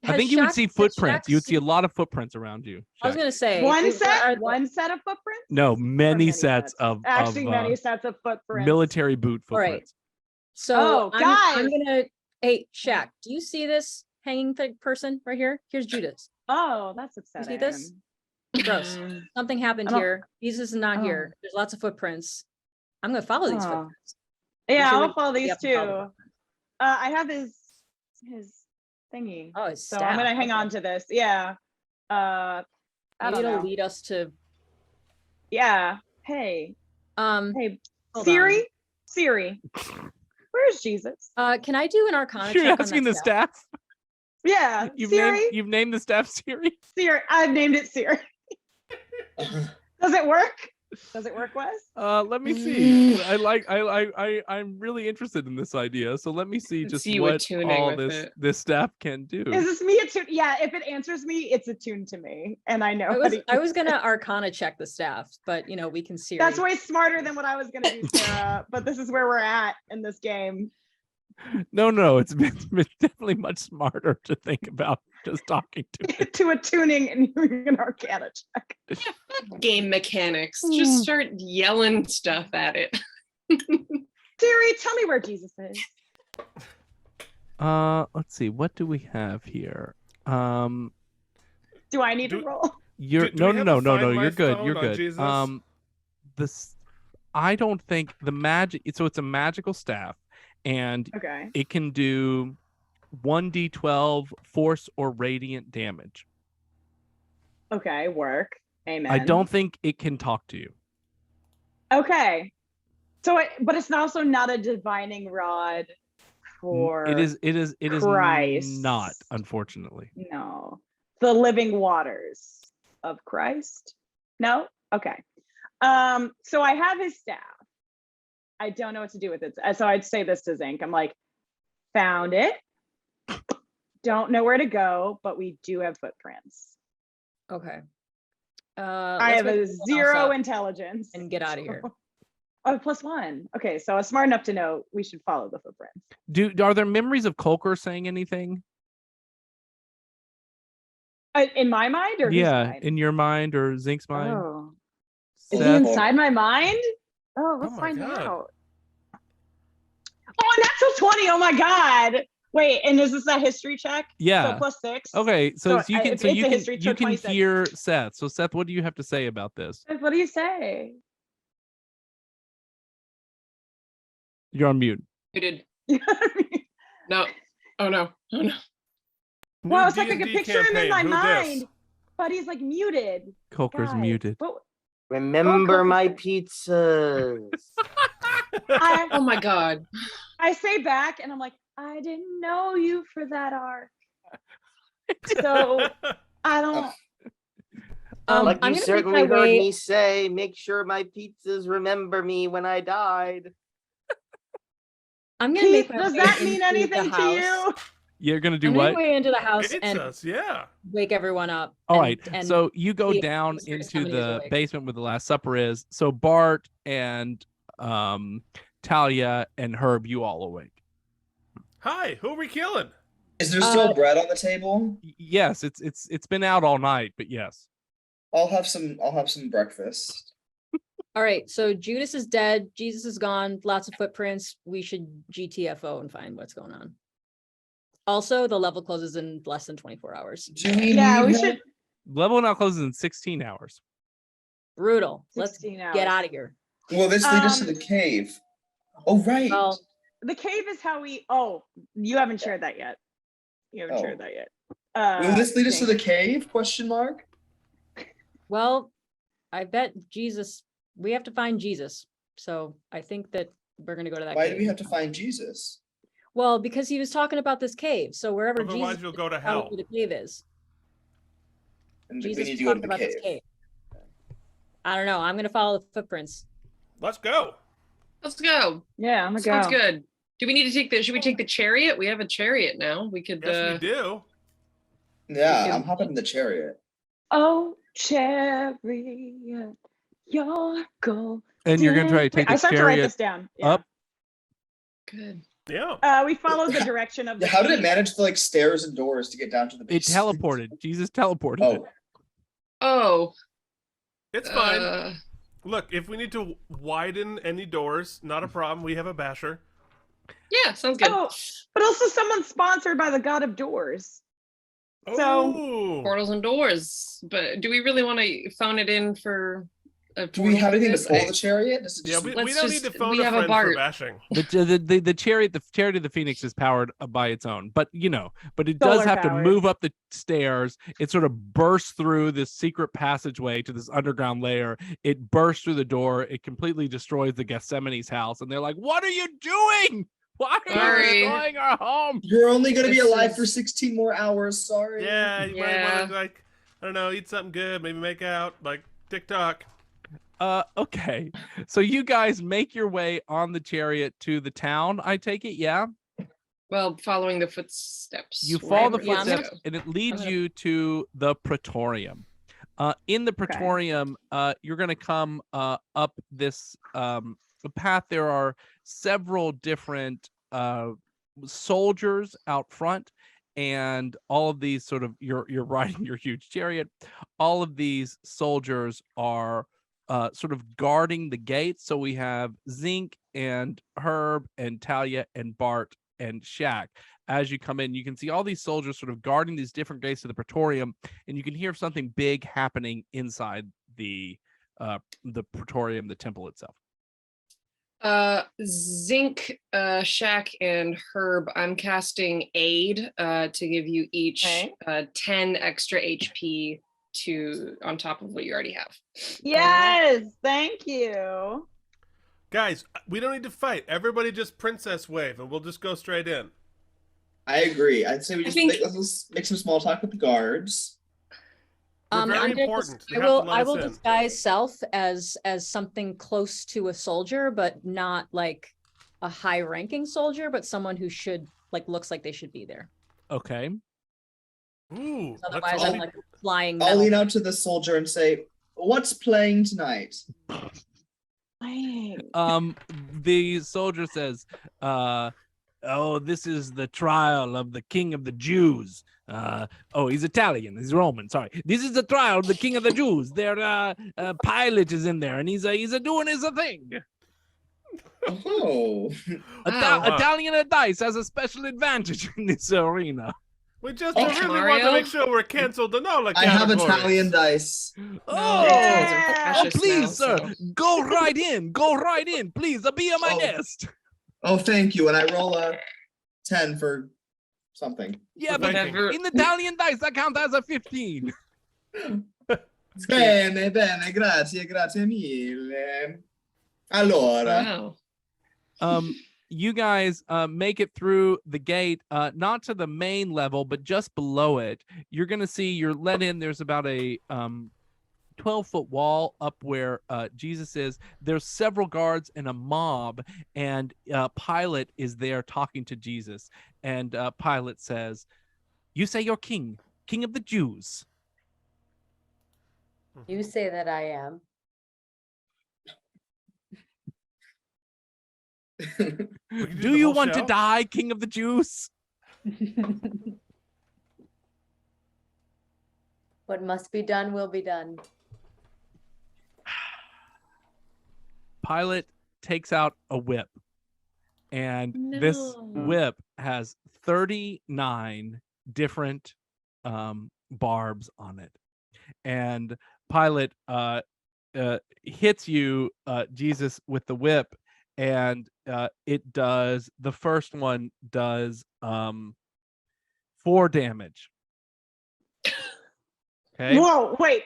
I think you would Shaq- see has footprints. You would Shaq see a lot of footprints around you. I was Shaq. gonna say One is- set. are- One set of footprints. No, Or many sets of Actually, many of sets of footprints. military boot All right. footprints. So Oh, I'm guys! gonna. Hey, Shaq, do you see this hanging person right here? Here's Judas. Oh, that's You upsetting. see this? Gross. Mm. Something happened I don't- here. Jesus is not Oh. here. There's lots of footprints. I'm gonna follow these Oh. footprints. Yeah, sure I'll we follow can these up and follow too. the footprints. I have his thingy, Oh, it's so I'm gonna hang on to this. Yeah. I Maybe don't it'll know. lead us to. Yeah. Hey, hey, Hold Siri, on. Siri, where's Jesus? Can I do an Arcana You're check on asking that the staff? staff. Yeah, Siri. You've named the staff Siri. Siri. I've named it Siri. Does it work? Does it work, Wes? Let me see. I'm really interested in this idea. So let me see Let's just see you what attuning all with this it. this staff can do. Is this me attuned? Yeah, if it answers me, it's attuned to me, and I know. how to I use was it. gonna Arcana check the staff, but you know we can see. That's way smarter than what I was gonna do, Sarah. But this is where we're at in this game. No, it's been definitely much smarter to think about just talking to it. To attuning and doing an Arcana check. Game mechanics. Hmm. Just start yelling stuff at it. Siri, tell me where Jesus is. Let's see. What do we have here? Do I need to Do- roll? You're do we have a no. Find My You're good. Phone You're on good. Jesus? This I don't think the magic. So it's a magical staff, and Okay. it can do 1d12 force or radiant damage. Okay, work. Amen. I don't think it can talk to you. Okay. So, but it's also not a divining rod for. It is Christ. not, unfortunately. No. The living waters of Christ. No. Okay. So I have his staff. I don't know what to do with it. So I'd say this to Zinc. I'm like, found it. Don't know where to go, but we do have footprints. Okay. I let's have wake a everyone else 0 up intelligence. and get out of here. Oh, +1. Okay, so I was smart enough to know we should follow the footprints. Are there memories of Kolker saying anything? In my mind or whose Yeah, mind? in your mind or Zinc's mind? Oh. Is he Seth? inside my mind? Oh, let's Oh my find God. out. Oh, a natural 20. Oh my God. Wait, and is this a history check? Yeah. So +6. Okay, so So you can it's a you history, so can 26. hear Seth. So Seth, what do you have to say about this? What do you say? You're on mute. Muted. You know what I mean? No. Oh no. Oh no. Well, New it's like I could D&D picture him in campaign, my who mind, dis? but he's like muted. Kolker's Guys, muted. But Remember my Coco- pizzas. Oh my god. I say back and I'm like, I didn't know you for that arc. So I don't. Like I'm you gonna make certainly my heard way. me say, make sure my pizzas remember me when I died. I'm gonna Keith, make my does way that mean into the anything to house. you? You're gonna do I'm gonna what? way into the house and Pizzas, yeah. wake everyone up. All and- right. and So you go see if down Mr. into Somebody's the awake. basement where the Last Supper is. So Bart and Talia and Herb, you all awake. Hi, who are we killing? Is there still bread on the table? Yes, it's been out all night, but yes. I'll have some breakfast. All right, so Judas is dead. Jesus is gone. Lots of footprints. We should GTFO and find what's going on. Also, the level closes in less than 24 hours. Do we Yeah, need we help? should. Level now closes in 16 hours. Brutal. Let's 16 hours. get out of here. Will this lead us to Um, the cave? Oh right. Well, The cave is how we. Oh, you haven't shared that yet. You haven't Oh. shared that yet. Will this lead us to Zinc. the cave? Question mark. well, I bet Jesus. We have to find Jesus. So I think that we're gonna go to that. Why cave. do we have to find Jesus? Well, because he was talking about this cave. So wherever Otherwise Jesus you'll go to is, probably hell. where the cave is. And Jesus we need was to go to talking the about this cave. cave. I don't know. I'm gonna follow the footprints. Let's go. Let's go. Yeah, I'm gonna Sounds go. good. Do we need to take the should we take the chariot? We have a chariot now. We could Yes, we do. Yeah, can- I'm hopping in the chariot. Oh, chariot, your goal. And you're gonna try to take I the start to write chariot this down. Yeah. up. good. Yeah. We followed the direction of the. How did it feet. manage the like stairs and doors to get down to the It base? teleported. Jesus teleported. it. Oh, Oh. It's fine. uh, Look, if we need to widen any doors, not a problem. We have a basher. yeah, sounds good. Oh, but also someone's sponsored by the God of Doors. So- Oh. Portals and doors. But do we really want to phone it in for a do we have portal anything to for pull this? the chariot? Does it Yeah, just we Let's don't just- need to phone we a have a friend for Bart. bashing. The chariot of the Phoenix is powered by its own, but it does Solar have to powered. move up the stairs. It sort of bursts through this secret passageway to this underground layer. It bursts through the door. It completely destroys the Gethsemane's house, and they're like, "What are you doing? Why are Sorry. you destroying our home?" You're only gonna be This alive is- for 16 more hours. Sorry. Yeah, you might Yeah. want to I don't know, eat something good, maybe make out, like TikTok. Okay. So you guys make your way on the chariot to the town, I take it, yeah? Well, following the footsteps. You follow the wherever it footsteps goes. and it leads gonna- you to the Praetorium. In the Praetorium, you're going to come up this path. There are several different soldiers out front, and all of these sort of you're riding your huge chariot. All of these soldiers are sort of guarding the gates. So we have Zink and Herb and Talia and Bart and Shaq. As you come in, you can see all these soldiers sort of guarding these different gates to the Praetorium, and you can hear something big happening inside the Praetorium, the temple itself. Zink, Shaq, and Herb, I'm casting Aid to give you each 10 extra HP on top of what you already have. Yes, thank you. Guys, we don't need to fight. Everybody just princess wave, and we'll just go straight in. I agree. I'd say we I just think- let's make some small talk with the guards. We're very I'm gonna important. You I have to will. let I us will in. disguise self as something close to a soldier, but not like a high-ranking soldier, but someone who should looks like they should be there. Okay. Ooh, let's Otherwise, all I'm be- like flying. I'll metal. lean out to the soldier and say, "What's playing tonight?" The soldier says, oh, this is the trial of the king of the Jews. Oh, he's Italian, he's Roman, sorry. This is the trial of the king of the Jews. Their Pilate is in there, and he's doing his thing. Oh, Wow. Italian dice has a special advantage in this arena. We just Oh, really want to Mario? make sure we're canceled in all the I have categories. Italian dice. Oh, Yeah. oh, please, sir, go right in. Go right in, please. Be my Oh. guest. Oh, thank you. And I roll a 10 for something. Yeah, but Whatever. in Italian dice, that counts as a 15. Bene, bene, grazie mille. Allora, Wow. You guys make it through the gate, not to the main level, but just below it. You're gonna see you're let in. There's about a 12-foot wall up where Jesus is. There's several guards and a mob, and Pilate is there talking to Jesus. And Pilate says, "You say you're king of the Jews." You say that I am. We can Do the you whole want to show? die, king of the Jews? What must be done will be done. Pilate takes out a whip, and this No. whip has 39 different barbs on it. And Pilate hits you, Jesus, with the whip, and the first one does 4 damage. Okay. Whoa, wait.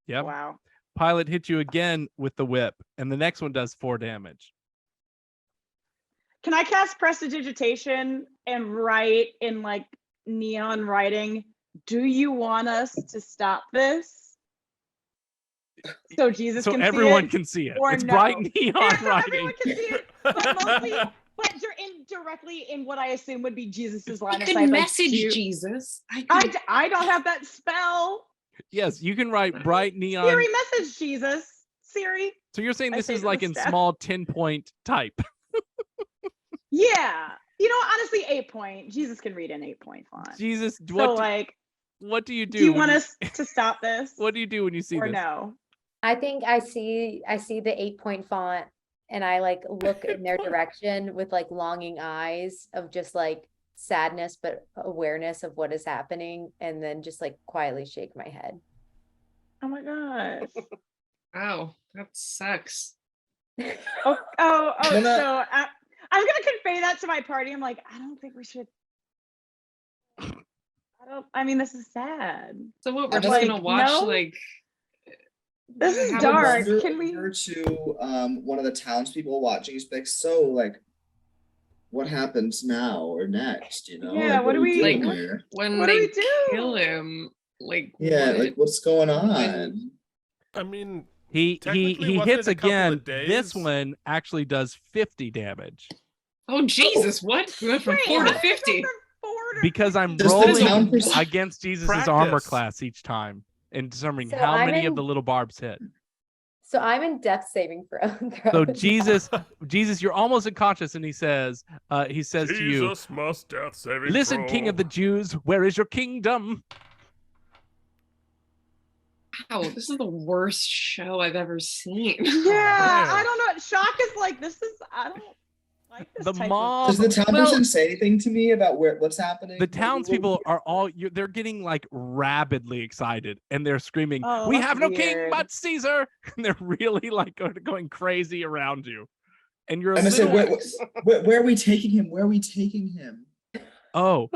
Yep. Wow. Pilate hits you again with the whip, and the next one does 4 damage. Can I cast prestidigitation and write in like neon writing, "Do you want us to stop this?" So Jesus So can everyone see it. can see it. or It's no. bright neon Yeah, so writing. everyone can see it, but mostly, but directly in what I assume would be Jesus's line I of could sight. Like, message do you- Jesus. I don't have that spell. Yes, you can write bright neon. Siri, message Jesus. Siri. So you're saying I this say is to like the in staff. small 10-point type. Yeah. You know, honestly, 8-point. Jesus can read an 8-point font. Jesus, So like, what do you do? do you when want us to stop this? What do you do when you see or this? no? I think I see the 8-point font and I like look in their direction with like longing eyes of just like sadness but awareness of what is happening, and then just like quietly shake my head. Oh my gosh. Wow, that sucks. Oh, Well, no- so I'm gonna convey that to my party. I'm like, I don't think we should. I mean, this is sad. So what? I We're just was gonna like, watch no? like. This is how dark. it's- Wonder Can we- over to one of the townspeople watching. He's like, "So, like, what happens now or next? You know? Yeah, Like, what do we- doing Like, here? When What do they we do? kill him, like Yeah, what- like, what's going on?" I mean, He Technically, wasn't hits it a couple again. of This days? one actually does 50 damage Oh Jesus! What? We went from Wait, 4 how to did you go 50. from 4 to because I'm 50? Does the rolling town perceive- against Jesus's armor Practice. class each time and determining So how I'm many of in- the little barbs hit. So I'm in death saving throw. So Jesus, you're almost unconscious, and he says to you, Jesus must death saving "Listen, King of the Jews, where is your kingdom?" Wow, this is the worst show I've ever seen. Yeah, man. I don't know. Shock is like this is. I don't like this The type mob- Does the town Well- person say anything to me about what's happening? The townspeople are all they're getting like rabidly excited, and they're screaming, Oh, "We that's have no king weird. but Caesar!" And they're really like going crazy around you, and you're a I'm gonna say, little. where are we taking him? Where are we taking him? Oh,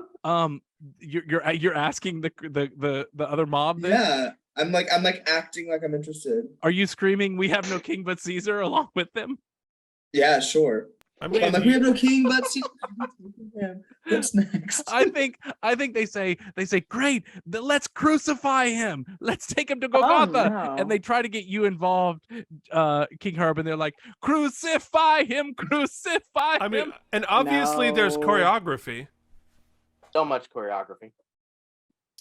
you're asking the other mob then? Yeah, I'm like acting like I'm interested. Are you screaming, "We have no king but Caesar" along with them? Yeah, sure. I I'm mean, like, we have no king but Caesar. What's next? I think they say, "Great, let's crucify him. Let's take him to Golgotha." no. And they try to get you involved, King Herb, and they're like, "Crucify him, crucify I mean, him." and obviously there's No. choreography. So much choreography.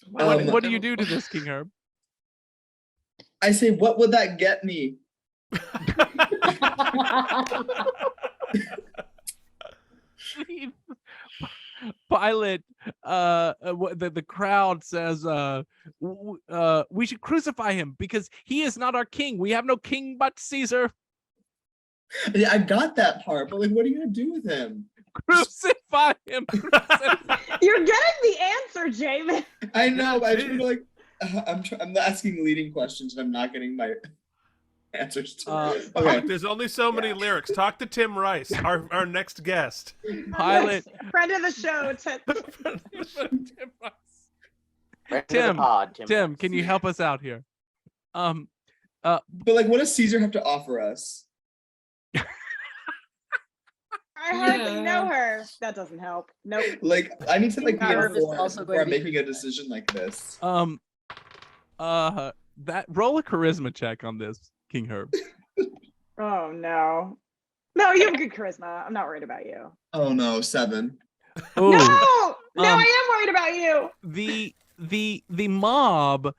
What do you do to this, King Herb? I say, what would that get me? Pilate, the crowd says, "We should crucify him because he is not our king. We have no king but Caesar. Yeah, I got that part, but like, what are you gonna do with him? Crucify him." Crucify. You're getting the answer, Jamin. I know, but I just Jeez. like, I'm asking leading questions and I'm not getting my answers to. Okay. Look, there's only so many lyrics. Talk to Tim Rice, our next guest. Pilate. Friend of the show. Right to the Tim, pod, Tim, can you help us out here? But like, what does Caesar have to offer us? I hardly Yeah. know her. That doesn't help. Nope. Like, I need to like be Howard is informed also before going I'm to be making a decision like this. That roll a charisma check on this, King Herb. Oh no. No, you have good charisma. I'm not worried about you. Oh no, 7. Ooh. No, I am worried about you. The mob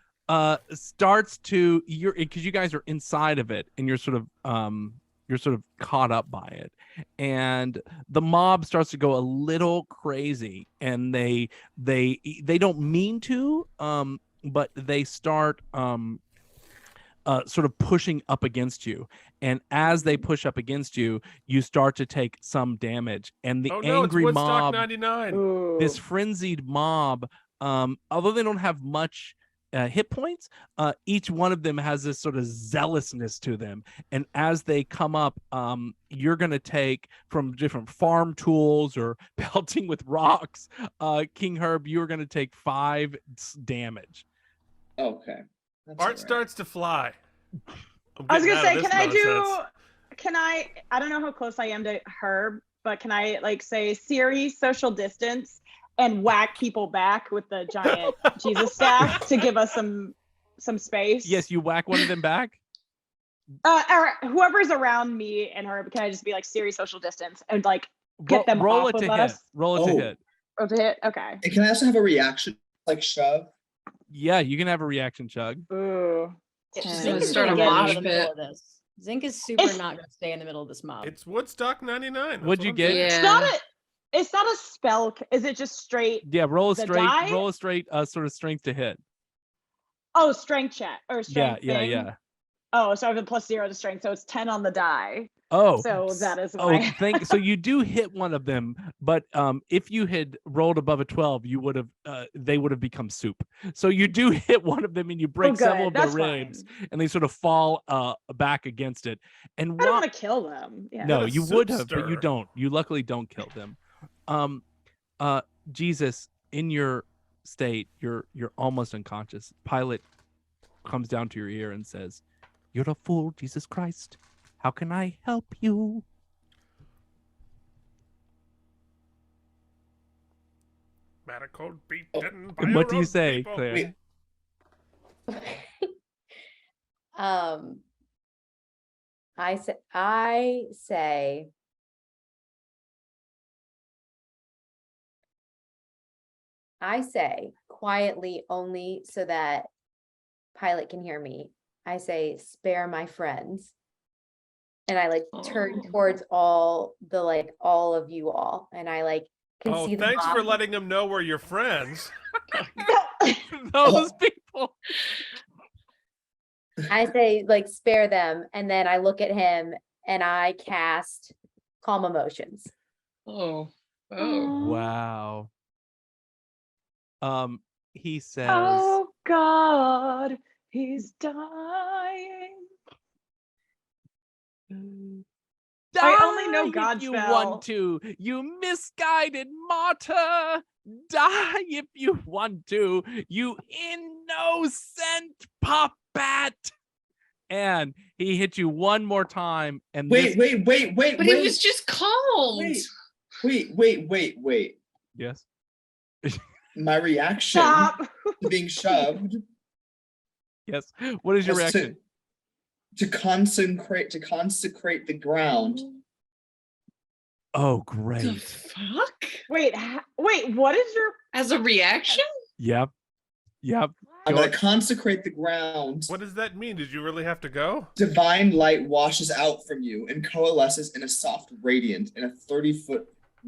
starts to because you guys are inside of it and you're sort of caught up by it, and the mob starts to go a little crazy, and they don't mean to, but they start sort of pushing up against you, and as they push up against you, you start to take some damage, and the Oh no, it's angry Woodstock mob, 99. Ooh. this frenzied mob, although they don't have much hit points, each one of them has this sort of zealousness to them, and as they come up, you're going to take from different farm tools or pelting with rocks, King Herb, you're going to take 5 damage. Okay. That's Art alright. starts to fly. I was gonna say, I'm can getting I out of this do? nonsense. Can I don't know how close I am to Herb, but can I like say Siri social distance and whack people back with the giant Jesus staff to give us some space? Yes, you whack one of them back. Or whoever's around me and Herb, can I just be like Siri social distance and like get them roll off it to of hit. us? Roll it to Oh. hit. Oh, to hit? Okay. And can I also have a reaction, like shove? Yeah, you can have a reaction, Chug. Ooh. Just Zinc gonna is start gonna a get out mosh of the middle pit. of this. Zinc is super It's- not gonna stay in the middle of this mob. It's Woodstock 99. that's What'd what you I'm get? saying. Yeah. It's not a spell. Is it just straight? Yeah, roll a The straight, die? roll a straight, sort of strength to hit. Oh, strength check or Yeah, strength. yeah, thing? yeah. Oh, so I have a +0 to strength, so it's 10 on the die. Oh, So that is oh, why. so you do hit one of them, but if you had rolled above a 12, you would have they would have become soup. So you do hit one of them and you break several of their That's ribs, fine. and they sort of fall back against it. And I don't while- want to kill them. Yeah. no, What a you would have, but you soupster. don't. You luckily don't kill them. Jesus, in your state, you're almost unconscious. Pilate comes down to your ear and says, "You're a fool, Jesus Christ. How can I help you?" Medical beat Oh, didn't buy And a what do you rope, say, people. Claire? Wait. I say quietly, only so that Pilot can hear me. I say, spare my friends. And I like turn Oh. towards all of you all. And I like can Oh, see the thanks for mom. letting him know we're your friends. Those people. I say like spare them. And then I look at him and I cast calm emotions. Oh. Oh. Wow. He says, Oh God, he's dying. I only know "Die if you Godspell. want to, you misguided martyr. Die if you want to, you innocent puppet." And he hit you one more time, and Wait, this, wait. But it was just calmed. Wait. yes, My reaction Stop. to being shoved yes. What is your was reaction? to consecrate the ground. Oh, The great. fuck? Wait, what is your As a reaction? Yep. I'm gonna consecrate the ground. What does that mean? Did you really have to go? Divine light washes out from you and coalesces in a soft radiant in a 30-foot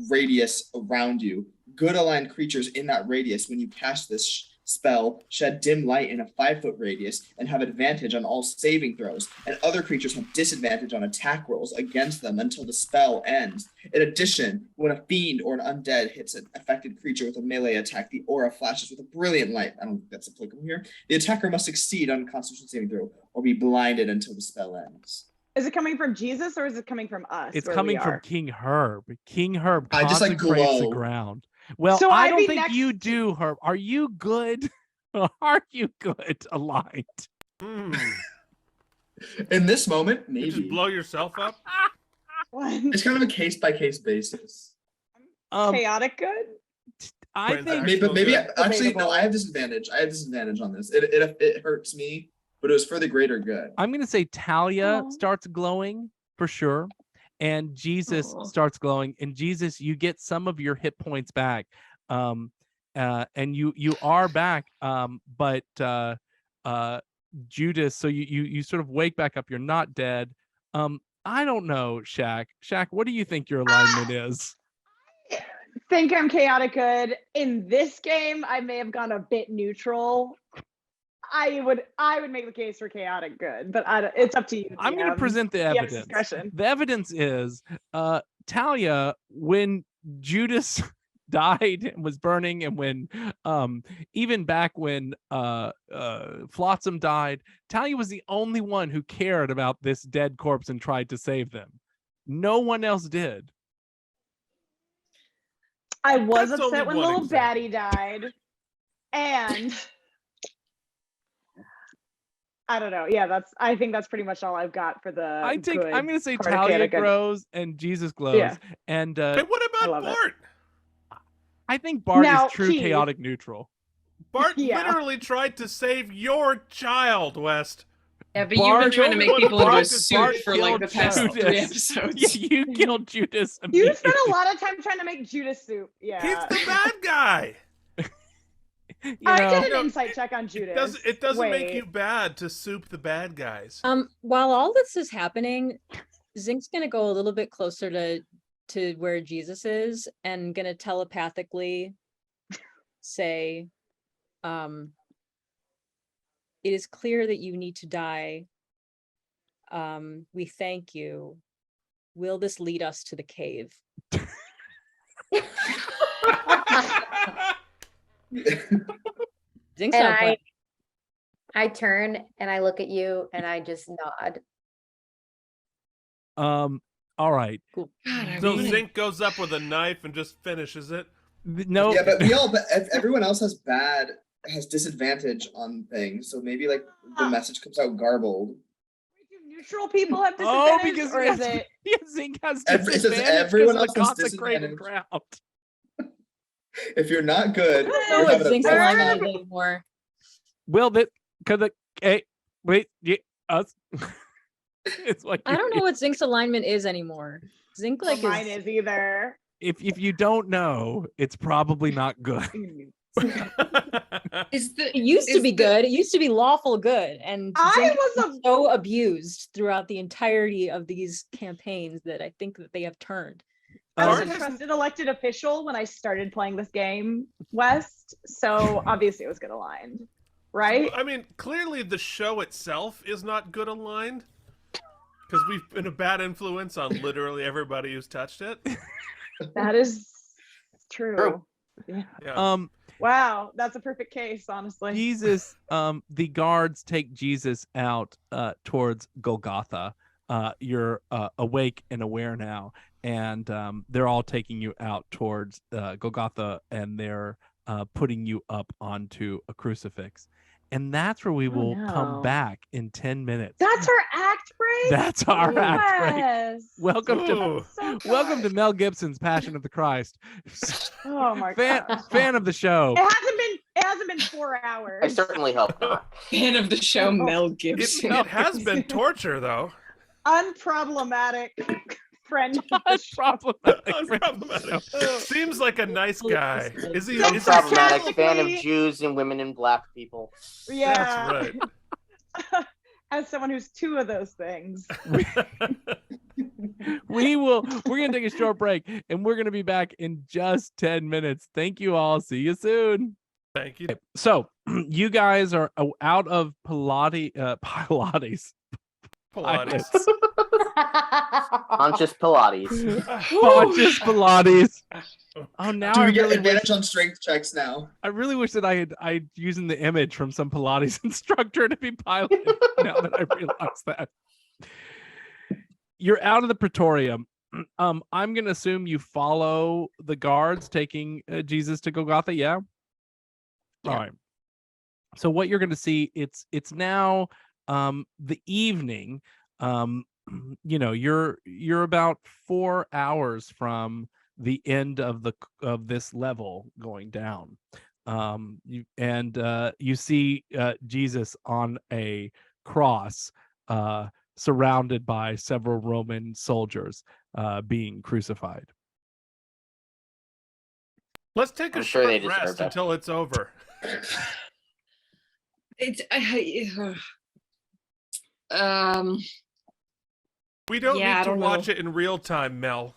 radius around you. Good aligned creatures in that radius, when you cast this spell, shed dim light in a 5-foot radius and have advantage on all saving throws, and other creatures have disadvantage on attack rolls against them until the spell ends. In addition, when a fiend or an undead hits an affected creature with a melee attack, the aura flashes with a brilliant light. I don't think that's applicable here. The attacker must succeed on a Constitution saving throw or be blinded until the spell ends. is it coming from Jesus or is it coming from us? It's where coming we from are? King Herb. King Herb I just, like, consecrates the glow. ground. Well, So I I'd don't be think next you to- do, Herb. Are you good? Are you good aligned? Hmm. In this moment, You just maybe. blow yourself up? It's kind of a case by case basis. Chaotic good. I Friends, think Maybe, Actual good. actually, no. Debatable. I have disadvantage on this. It hurts me, but it was for the greater good. I'm gonna say Talia Aw. starts glowing for sure, and Jesus Aw. starts glowing. And Jesus, you get some of your hit points back, and you are back. But Judas, so you sort of wake back up. You're not dead. I don't know, Shaq. Shaq, what do you think your alignment is? Think I'm chaotic good. In this game, I may have gone a bit neutral. I would make the case for chaotic good, but it's up to you. I'm going to DM. present the DM's evidence. discretion. The evidence is Talia, when Judas died and was burning, and when even back when Flotsam died, Talia was the only one who cared about this dead corpse and tried to save them. No one else did. I was That's upset only when one little example. baddie died, and I don't know. Yeah, I think that's pretty much all I've got for the. I'm going to say part of Talia chaotic good. grows and Jesus glows. Yeah. And Hey, what I about love it. Bart? I think Bart Now, is true Keith. chaotic neutral. Bart Yeah. literally tried to save your child, West. Yeah, but Bart- you've been trying to make Bart- people into a Bart suit for like the killed past Judas. 3 episodes. Yeah, you killed Judas. You spent immediately. a lot of time trying to make Judas soup. Yeah. He's the bad guy. You I know, did an No, insight check on Judas. It doesn't make Wait. you bad to soup the bad guys. While all this is happening, Zink's gonna go a little bit closer to where Jesus is and gonna telepathically say, it is clear that you need to die. We thank you. Will this lead us to the cave? Zink's And not playing. I turn and I look at you and I just nod. all right. Cool. God, I So really- Zink goes up with a knife and just finishes it. No, Yeah, but everyone else has disadvantage on things, so maybe like the message comes out garbled. Do neutral people have Oh, disadvantage, because or is it? yeah, Zink has It says disadvantage everyone because of the else has consecrated disadvantage. ground. If you're not good, I you're don't know what having a Zink's rough alignment time. is anymore. Well, that could the hey wait yeah, us It's what I don't know what Zinc's alignment is anymore. Zinc Well, like mine is is either. If you don't know, it's probably not good. Is the it used to is be the- good. It used to be lawful good, and I Zinc was is so abused throughout the entirety of these campaigns that I think that they have turned. I was Bard a hasn't- trusted elected official when I started playing this game, West. So obviously it was good aligned, right? I mean, clearly the show itself is not good aligned because we've been a bad influence on literally everybody who's touched it. That is true. True. Yeah. Wow, that's a perfect case, honestly. Jesus, the guards take Jesus out towards Golgotha. You're awake and aware now, and they're all taking you out towards Golgotha, and they're putting you up onto a crucifix. And that's where we will come no. back in 10 minutes. That's our act break. That's our act break. Yes. Welcome to Ooh. So welcome to fun. Mel Gibson's Passion of the Christ. Oh my fan god. fan of the show. It hasn't been 4 hours. I certainly hope not. fan of the show, Mel It, Gibson? it has been torture, though. Unproblematic friend of the show. Problematic. Unproblematic. Seems like a nice guy. Is he? Some Is he problematic fan of sarcastically- Jews and women and black people. Yeah. That's right. As someone who's two of those things. We're gonna take a short break, and we're gonna be back in just 10 minutes. Thank you all. See you soon. Thank you. So you guys are out of Pilates. Pilates. Conscious Pilates. Pontius Pilates. Oh, now Do I we get really, advantage wish, on strength checks now? I really wish that I'd using the image from some Pilates instructor to be piloted. Now that I realize that you're out of the Praetorium, I'm gonna assume you follow the guards taking Jesus to Golgotha. Yeah. All right. So what you're gonna see, it's now the evening. You're about 4 hours from the end of this level going down. You see Jesus on a cross, surrounded by several Roman soldiers being crucified. Let's take a I'm sure short they deserve rest it. until it's over. It's We don't Yeah, I need to don't watch know. it in real time, Mel.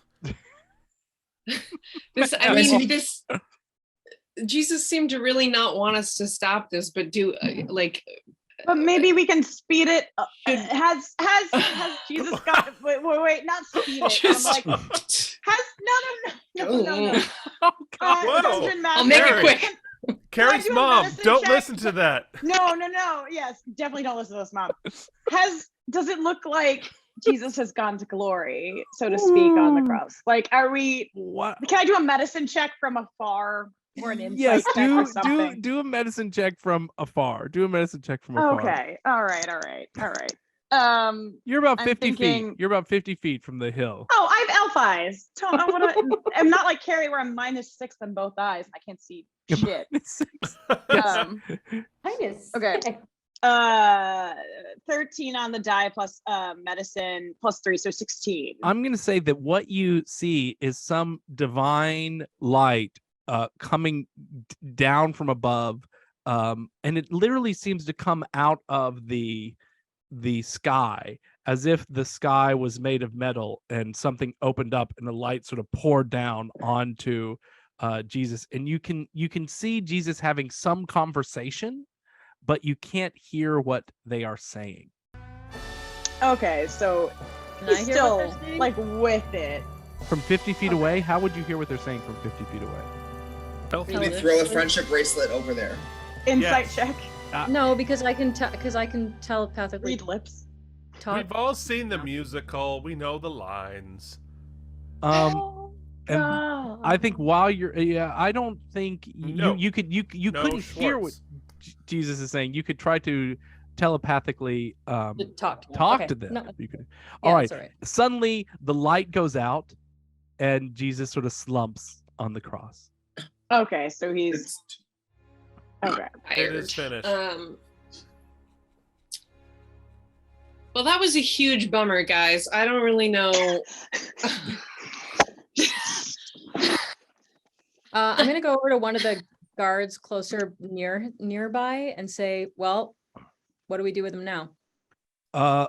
this. I mean, this. Jesus seemed to really not want us to stop this, but do like. But maybe we can speed it. Should- Has Jesus got? Wait, not speed it. Just- I'm like, no. Oh God! Whoa. Dungeon Master. I'll make it Mary. quick. Carrie's do a mom, medicine don't check? listen to that. No. Yes, definitely don't listen to this, Mom. Does it look like Jesus has gone to glory, so to speak, on the cross? Like, are we? What? Can I do a medicine check from afar or an insight Yes, check or do something? do a medicine check from afar. Do a medicine check from afar. Okay. All right. You're about I'm 50 thinking- feet. You're about 50 feet from the hill. Oh, I have elf eyes. I'm not like Carrie where I'm -6 on both eyes. I can't see shit. Minus Okay. 6. 13 on the die plus medicine plus 3, so 16. I'm going to say that what you see is some divine light coming down from above, and it literally seems to come out of the sky, as if the sky was made of metal and something opened up and the light sort of poured down onto Jesus, and you can see Jesus having some conversation, but you can't hear what they are saying. Okay, so Can I he's hear still what they're saying? like with it. From 50 feet away, how would you hear what they're saying from 50 feet away? Well, Tell We this. throw a friendship bracelet over there. Insight Yes. check. No, because I can telepathically Read lips. talk. We've all seen the musical. We know the lines. Oh, and God. I think while you're, I don't think No. you couldn't hear what Schwartz. Jesus is saying. You could try to telepathically To talk. talk Okay. to them. No, You could. yeah, All right. that's all right. Suddenly, the light goes out, and Jesus sort of slumps on the cross. Okay, so he's It's okay. It is finished. Well, that was a huge bummer, guys. I don't really know. I'm gonna go over to one of the guards nearby and say, well, what do we do with him now? Yeah,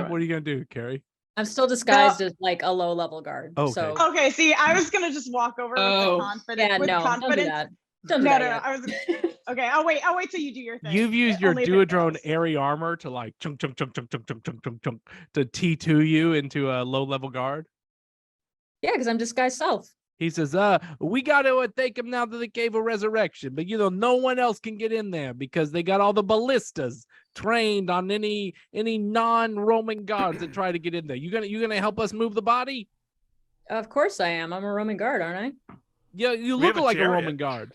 what are you gonna do, Carrie? I'm still disguised as like a low level guard. Okay. So Okay, see, I was gonna just walk over Oh. with confidence. yeah, with no, don't do confidence. that. Don't do No, that no, no. yet. I was okay. I'll wait till you do your thing. You've used your Only if it Duodrone fails. airy armor to like chunk to T2 you into a low level guard. Yeah, because I'm disguised self. He says, we got to take him now to the Cave of Resurrection, but no one else can get in there because they got all the ballistas trained on any non-Roman guards that try to get in there. You gonna help us move the body? Of course I am. I'm a Roman guard, aren't I? Yeah, you We have look a like a chariot. Roman guard.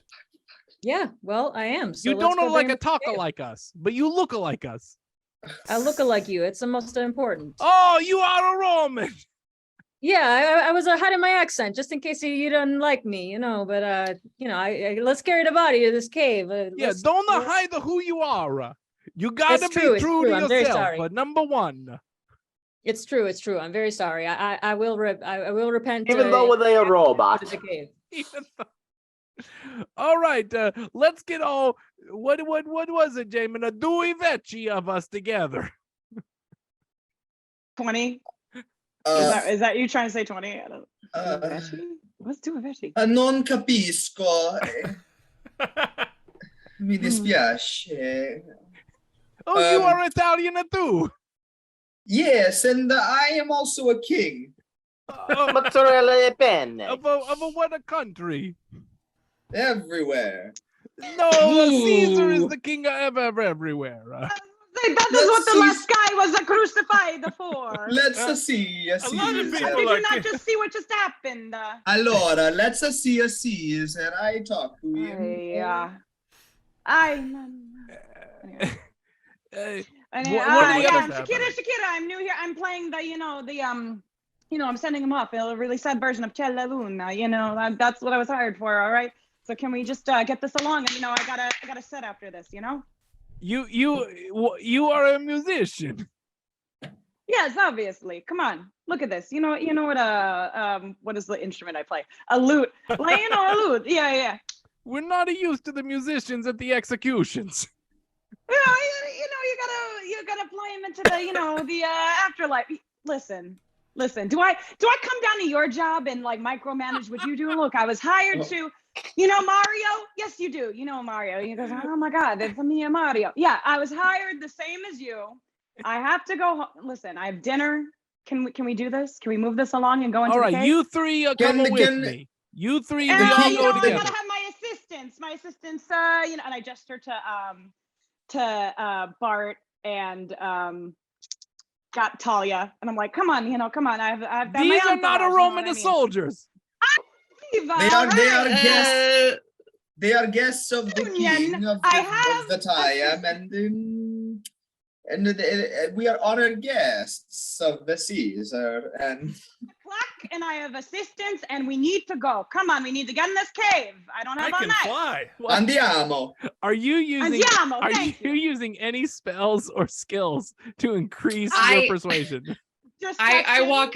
Yeah, well, I am. So You let's don't go look like bring a him to the taco cave. like us, but you look like us. I look like you. It's the most important. Oh, you are a Roman. Yeah, I was hiding my accent just in case you didn't like me, But let's carry the body to this cave. Yeah, don't hide who you are. You gotta It's true, be it's true true. to I'm very yourself. sorry. But number one, It's true. It's true. I'm very sorry. I will repent. Even though they a after robot. the cave. even though- all right, let's get all. What was it, Jamin? A due vecchi of us together. 20. Uh, Is that you trying to say 20? I don't. uh, What's do a veggie? non capisco. Mi dispiace. Oh, you are Italian too. Yes, and I am also a king. Mozzarella e penne. Of a what a country? Everywhere. No, Caesar is Ooh. the king of everywhere. That is Let's what the see- last guy was crucified for. Let's see a a lot of Caesar. people Did you like not it. just see what just happened? Allora, let's see a Caesar. I talk to him. Anyway, What are the yeah, others Shakira, I'm new here. I'm playing I'm sending him off a really sad version of C'è la Luna. That's what I was hired for. All right. So can we just get this along? And I gotta set after this. You are a musician. Yes, obviously. Come on, look at this. You know what is the instrument I play? A lute. Like, a lute. Yeah. We're not used to the musicians at the executions. You gotta play him into the afterlife. Listen. Do I come down to your job and like micromanage what you do? Look, I was hired to, Mario. Yes, you do. Mario. You goes, oh my God, it's me and Mario. Yeah, I was hired the same as you. I have to go home. Listen, I have dinner. Can we do this? Can we move this along and go into All the right, cave? you three are coming with can- me. You three, And we all king- go I together. gotta have my assistants. And I gesture to Bart and got Talia, and I'm like, come on. I've got my These are not a entourage, Roman what I mean? soldiers. Viva, They are right. guests. They are guests of the Union. king of I the, have of the time, and we are honored guests of the Caesar. And Clock, and I have assistants, and we need to go. Come on, we need to get in this cave. I don't I have all can night. fly. andiamo. Are you using? Andiamo, Are thank you using any spells or skills to increase I- your persuasion? Just I touching. walk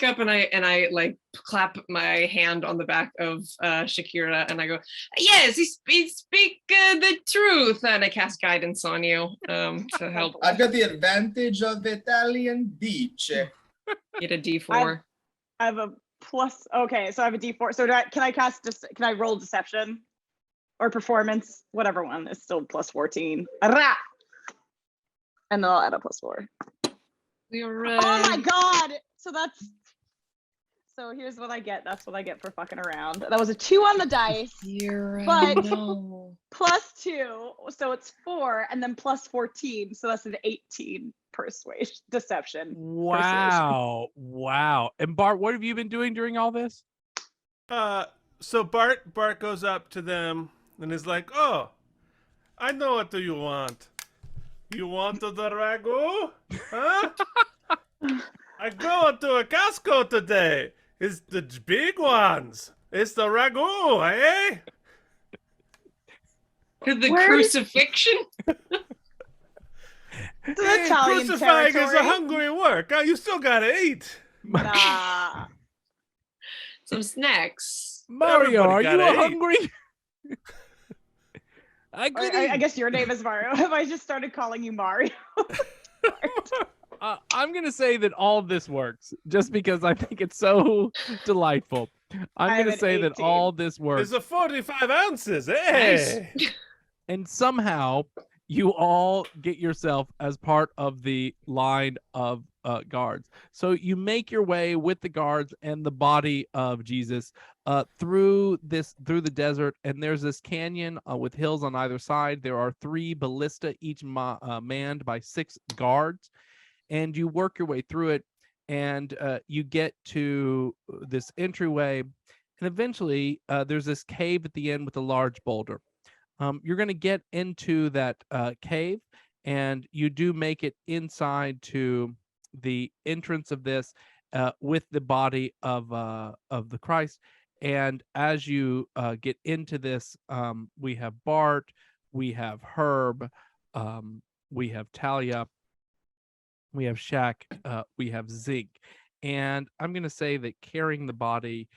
up and I like clap my hand on the back of Shakira and I go, yes, he speak the truth, and I cast guidance on you to help I've got the advantage of Italian dice. get a D4. I have a plus. Okay, so I have a D4. So can I roll deception or performance? Whatever one is still plus 14. Rah! And then I'll add a plus 4. You're Oh my God! So here's what I get. That's what I get for fucking around. That was a 2 on the dice, But- no. plus 2, so it's 4, and then plus 14, so that's an 18 persuasion deception. Wow. And Bart, what have you been doing during all this? So Bart goes up to them and is like, "Oh, I know what do you want. You want the ragu? Huh? I go to a Costco today. It's the big ones. It's the ragu, eh? The Where- crucifixion? It's an Italian Crucifying is a territory. hungry work. You still gotta eat. Nah. Some snacks. Mario, Everybody are you gotta eat. hungry? I could I eat. guess your name is Mario. Have I just started calling you Mario? I'm gonna say that all of this works just because I think it's so delightful. I'm I'm gonna an say that 18. all this works, It's a 45 ounces. Hey. and somehow you all get yourself as part of the line of guards. So you make your way with the guards and the body of Jesus through the desert, and there's this canyon with hills on either side. There are 3 ballista, each manned by 6 guards, and you work your way through it, and you get to this entryway, and eventually there's this cave at the end with a large boulder. You're going to get into that cave, and you do make it inside to the entrance of this with the body of the Christ. And as you get into this, we have Bart, we have Herb, we have Talia, we have Shaq, we have Zeke. And I'm going to say that carrying the body,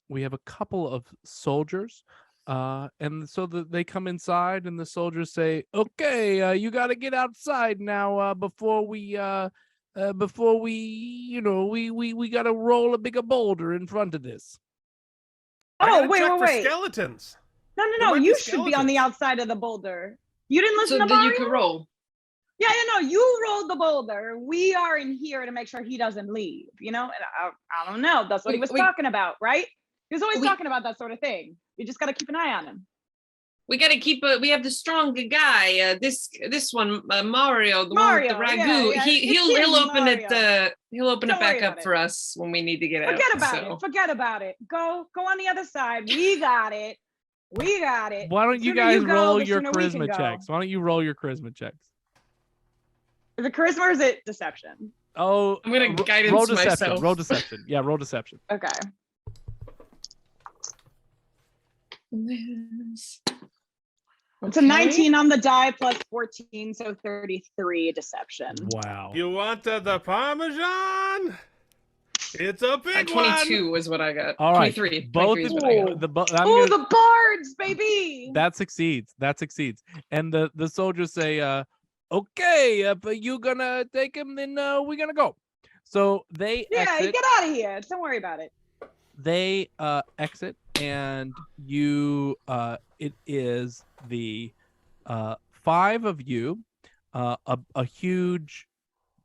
we have a couple of soldiers. And so they come inside, and the soldiers say, "Okay, you got to get outside now before we we got to roll a bigger boulder in front of this." I Oh, gotta wait, check wait, for wait. skeletons. No, There no, no. might be You should be on the skeletons. outside of the boulder. You didn't So listen to that Mario? you could roll. Yeah, no. You rolled the boulder. We are in here to make sure he doesn't leave. And I don't know. That's what he was talking about, right? He was always talking about that sort of thing. You just got to keep an eye on him. We got to keep we have the strong guy. This one, Mario, the one with the Mario, ragu. yeah. He'll It's him, open Mario. it. He'll open Don't it back worry up about for it. us when we need to get out. Forget about so. it. Forget about it. Go on the other side. We got it. We got it. Why don't The you sooner guys go, roll the your sooner we can charisma go. checks? Why don't you roll your charisma checks? Is it charisma or is it deception? Oh, I'm gonna guidance roll deception. myself. Roll deception. Yeah, roll deception. Okay. It's a 19 on the die plus 14, so 33 deception. Wow. You want the Parmesan? It's a big 22 one. was what I got. All right, 23. both 23 is of what I you. got. Oh, the bards, baby. That succeeds. That succeeds. And the soldiers say, "Okay, if you gonna take him, then we're gonna go." So they Yeah, exit. get out of here. Don't worry about it. They exit, and you. It is the 5 of you. A huge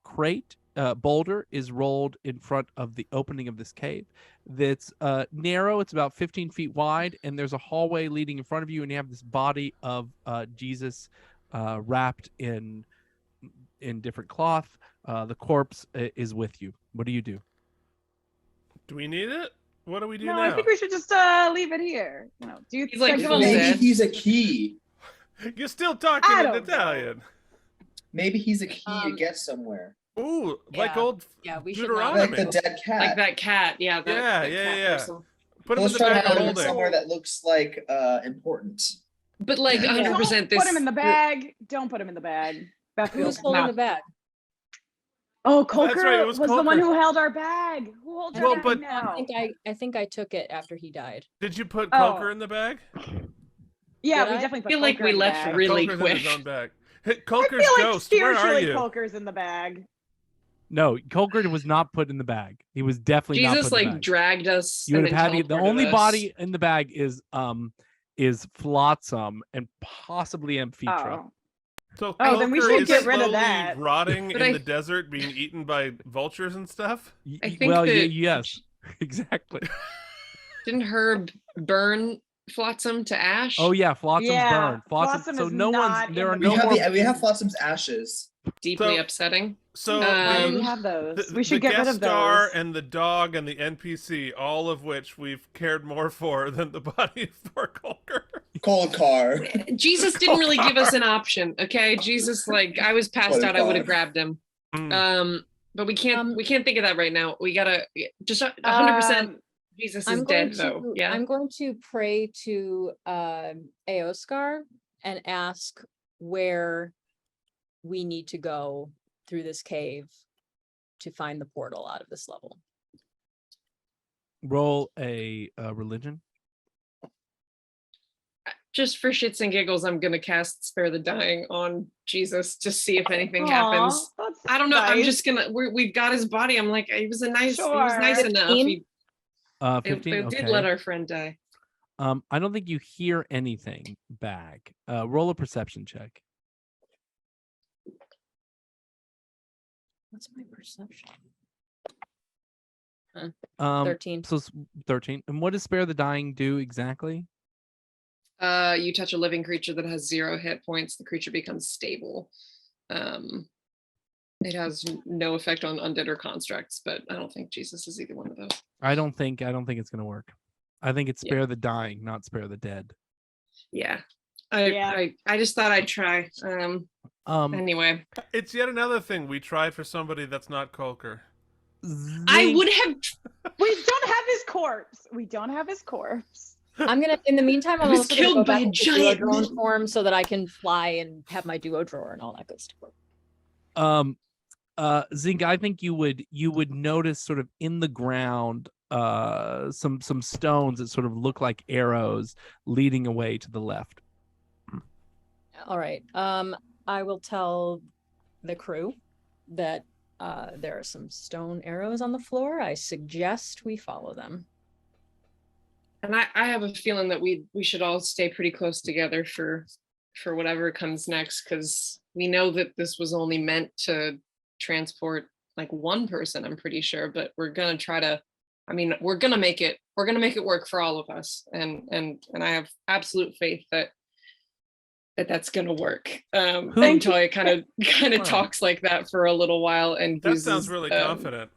crate boulder is rolled in front of the opening of this cave. That's narrow. It's about 15 feet wide, and there's a hallway leading in front of you, and you have this body of Jesus wrapped in different cloth. The corpse is with you. What do you do? Do we need it? What do we do No, now? I think we should just leave it here. Do you He's like schedule full a Maybe dead. he's a key. You're still talking I in don't know. Italian. Maybe he's a key to Um, get somewhere. Ooh, like Yeah. old Yeah, we should not. Deuteronomy. Like the dead cat. Like that cat. Yeah. That, Yeah, that yeah, cat yeah. person. Put him in Let's the try to back put of him holding. somewhere that looks like important. But like Yeah. 100% Don't this. put him in the bag. Don't put him in the bag. That Who's feels holding no. the bag? Oh, That's Colker right, it was was the one Colker. who held our bag. Who holds Well, our bag but- now? I think I took it after he died. Did you put Oh. Coker in the bag? Yeah, Did we I? definitely put feel like Colker we in the left bag. really Coker's quick. in his own bag. Hey, I Coker's feel like ghost, where are spiritually you? Colker's in the bag. No, Colker was not put in the bag. He was definitely not Jesus put in the like bag. dragged us. You would and have then had the teleported only us. body in the bag is Flotsam and possibly Amphitrite. Oh. So Oh, then we Coker should is get rid of slowly that. rotting But in I- the desert, being eaten by vultures and stuff. I think Well, that- yes, exactly. Didn't Herb burn Flotsam to ash? Oh yeah, Flotsam's Yeah, burned. Flotsam. Flotsam So is no not one's. in There the are We no have more. we have Flotsam's ashes. Deeply So- upsetting. So Yeah, Um, we the, have those. the, We should the get rid guest of those. star and the dog and the NPC, all of which we've cared more for than the body of poor Colker. Cold car. Jesus didn't really give us an option. Okay, Jesus, like I was passed What a out, I would have God. grabbed him. Mm. But we can't. Um, we can't think of that right now. We gotta just 100%. Um, Jesus is I'm going dead, to though. Yeah. I'm going to pray to Eoskar and ask where we need to go through this cave to find the portal out of this level. Roll a religion. Just for shits and giggles, I'm gonna cast Spare the Dying on Jesus to see if anything happens. Aw, that's I don't know. I'm nice. just gonna. We've got his body. I'm like, he was nice Sure. enough. 15? It 15. did Okay. let our friend die. I don't think you hear anything back. Roll a perception check. What's my perception? 13. 13. So 13. And what does Spare the Dying do exactly? You touch a living creature that has 0 hit points, the creature becomes stable. It has no effect on undead or constructs, but I don't think Jesus is either one of those. I don't think it's gonna work. I think it's Yeah. Spare the Dying, not Spare the Dead. Yeah. Yeah. I just thought I'd try. Anyway, It's yet another thing we tried for somebody that's not Kolker. I Zing- would have. We don't have his corpse. We don't have his corpse. I'm gonna, in the meantime, I'm He was also gonna go killed by back a into giant drone form so that I can fly and have my duo drawer and all that good stuff. Zink, I think you would notice sort of in the ground some stones that sort of look like arrows leading away to the left. All right. I will tell the crew that there are some stone arrows on the floor. I suggest we follow them. And I have a feeling that we should all stay pretty close together for whatever comes next, because we know that this was only meant to transport like one person, I'm pretty sure, but we're gonna try to, I mean, we're gonna make it work for all of us. And I have absolute faith that that's gonna work. And Talia kind of Wow. talks like that for a little while and That uses, sounds really confident.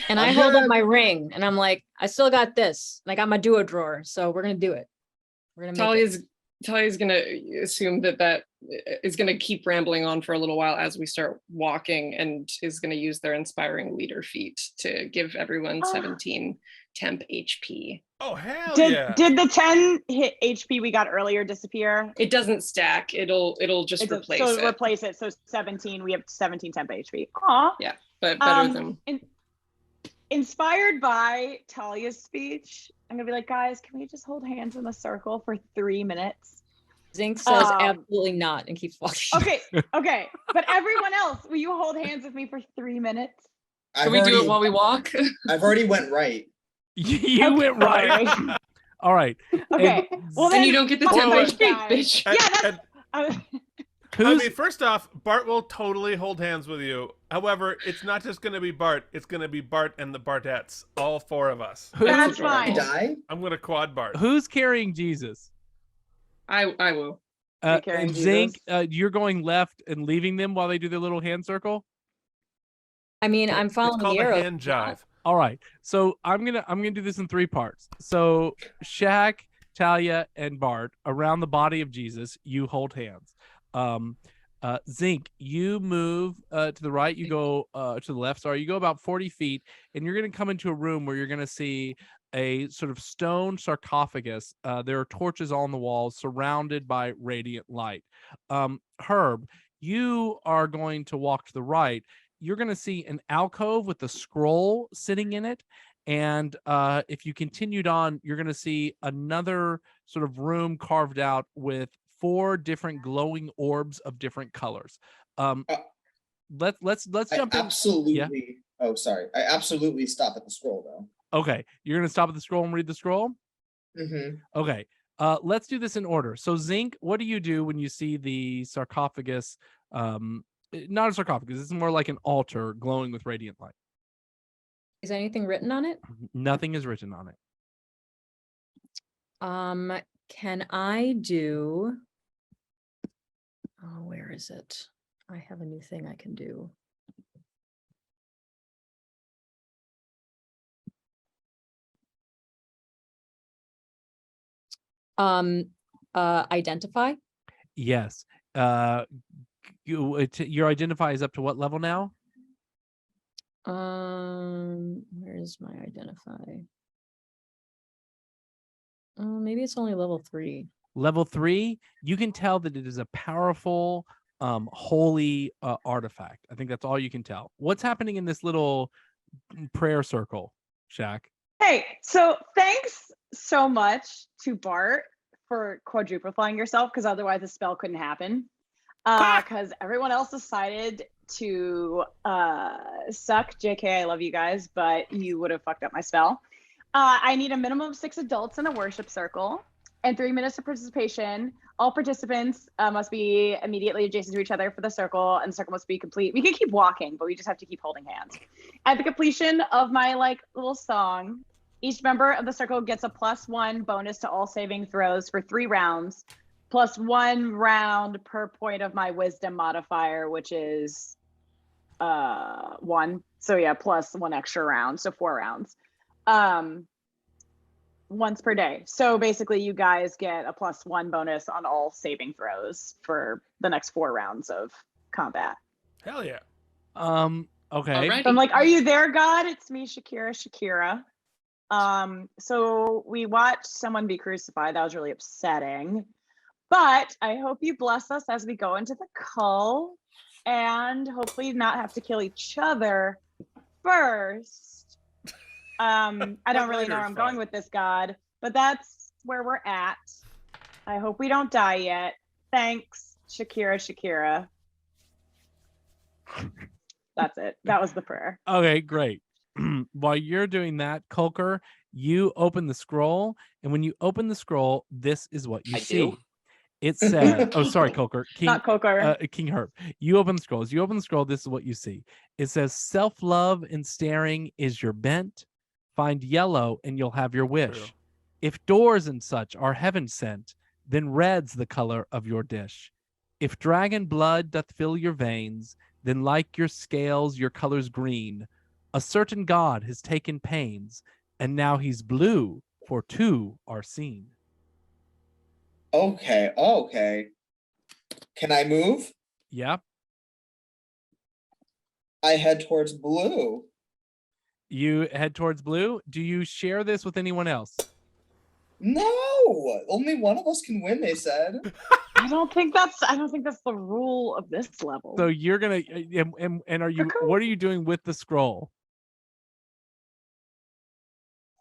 And I hold up my ring and I'm like, I still got this. And I got my duo drawer. So we're gonna do it. We're gonna make it. Talia's gonna assume that is gonna keep rambling on for a little while as we start walking, and is gonna use their inspiring leader feat to give everyone 17 temp HP. Oh hell Did yeah! did the 10 hit HP we got earlier disappear? It doesn't stack. It'll just replace it. Replace it. So 17. We have 17 temp HP. Aw. Yeah, but better than. Inspired by Talia's speech, I'm gonna be like, guys, can we just hold hands in a circle for 3 minutes? Zink says absolutely not and keeps walking. Okay. But everyone else, will you hold hands with me for 3 minutes? Can we do it while we walk? I've already went right. You went right. All right. Okay. Well, then then you don't get the fuck 10 those HP, guys. bitch. Yeah, that's. I mean, first off, Bart will totally hold hands with you. However, it's not just going to be Bart. It's going to be Bart and the Bartettes, all 4 of us. That's fine. Die? I'm going to quad Bart. Who's carrying Jesus? I will. carrying And Zink, Jesus. you're going left and leaving them while they do their little hand circle. I mean, I'm following It's called the a arrow. hand jive. All right. So I'm gonna do this in 3 parts. So Shaq, Talia, and Bart, around the body of Jesus, you hold hands. Zink, you move to the right, you go to the left, sorry, you go about 40 feet, and you're gonna come into a room where you're gonna see a sort of stone sarcophagus. There are torches on the walls surrounded by radiant light. Herb, you are going to walk to the right. You're going to see an alcove with a scroll sitting in it. And if you continued on, you're going to see another sort of room carved out with 4 different glowing orbs of different colors. Let's jump in. Absolutely. Yeah. Oh, sorry. I absolutely stop at the scroll though. Okay, you're going to stop at the scroll and read the scroll? Mm-hmm. Okay, let's do this in order. So Zink, what do you do when you see the sarcophagus? Not a sarcophagus, it's more like an altar glowing with radiant light. Is anything written on it? Nothing is written on it. Can I do? Oh, where is it? I have a new thing I can do. Identify. Yes. Your identify is up to what level now? Where is my identify? Maybe it's only level 3. Level 3, you can tell that it is a powerful holy artifact. I think that's all you can tell. What's happening in this little prayer circle, Shaq? Hey, so thanks so much to Bart for quadruplifying yourself, because otherwise the spell couldn't happen. Because everyone else decided to suck. JK, I love you guys, but you would have fucked up my spell. I need a minimum of 6 adults in a worship circle and 3 minutes of participation. All participants must be immediately adjacent to each other for the circle, and the circle must be complete. We can keep walking, but we just have to keep holding hands. At the completion of my little song, each member of the circle gets a +1 bonus to all saving throws for 3 rounds, +1 round per point of my wisdom modifier, which is 1. So yeah, +1 extra round, so 4 rounds. Once per day. So basically you guys get a +1 bonus on all saving throws for the next 4 rounds of combat. Hell yeah. Okay. Alrighty. So I'm like, are you there, God? It's me, Shakira. So we watched someone be crucified. That was really upsetting. But I hope you bless us as we go into the cull and hopefully not have to kill each other first. I don't really know where I'm going with this, God, but that's where we're at. I hope we don't die yet. Thanks, Shakira. That's it. That was the prayer. Okay, great. While you're doing that, Kulker, you open the scroll, and when you open the scroll, this is what you I see. do? It says, "Oh, sorry, Kulker. Not Kulker. King Herb. You open the scroll. As you open the scroll, this is what you see. It says, "Self-love and staring is your bent. Find yellow, and you'll have your wish. True. If doors and such are heaven sent, then red's the color of your dish. If dragon blood doth fill your veins, then like your scales, your color's green. A certain god has taken pains, and now he's blue, for 2 are seen." Okay. Can I move? Yep. I head towards blue. You head towards blue. Do you share this with anyone else? No, only one of us can win, they said. I don't think that's the rule of this level. So you're gonna and are you? Cool. What are you doing with the scroll?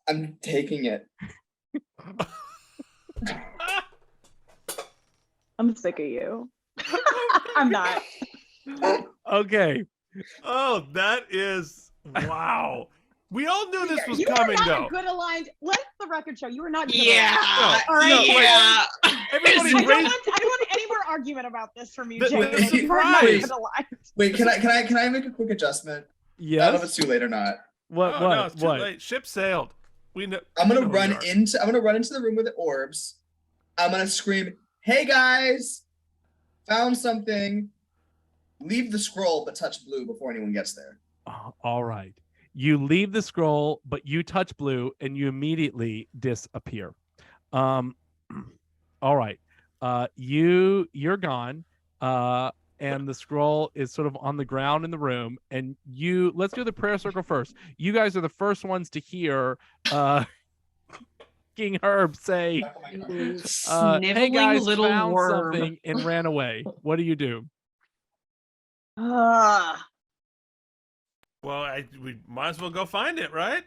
I'm taking it. I'm sick of you. I'm not. Okay. Oh, that is wow. We all knew this was you coming, are not though. a good aligned. Let the record show you are not. Good Yeah. aligned. All right. Yeah. Everybody I don't raised. want any more argument about this from you, The- Jay. the You are not surprise. good aligned. Wait, can I make a quick adjustment? I don't know if Yes. it's too late or not. What? Oh, no, it's too What? late. Ship sailed. We know. I'm we gonna know who you run are. into the room with the orbs. I'm gonna scream, "Hey guys, found something." Leave the scroll, but touch blue before anyone gets there. Oh, all right. You leave the scroll, but you touch blue, and you immediately disappear. All right. You're gone. And the scroll is sort of on the ground in the room. And let's do the prayer circle first. You guys are the first ones to hear King Herb say, "Hey Sniveling guys, little found worm. something and ran away." What do you do? Well, we might as well go find it, right?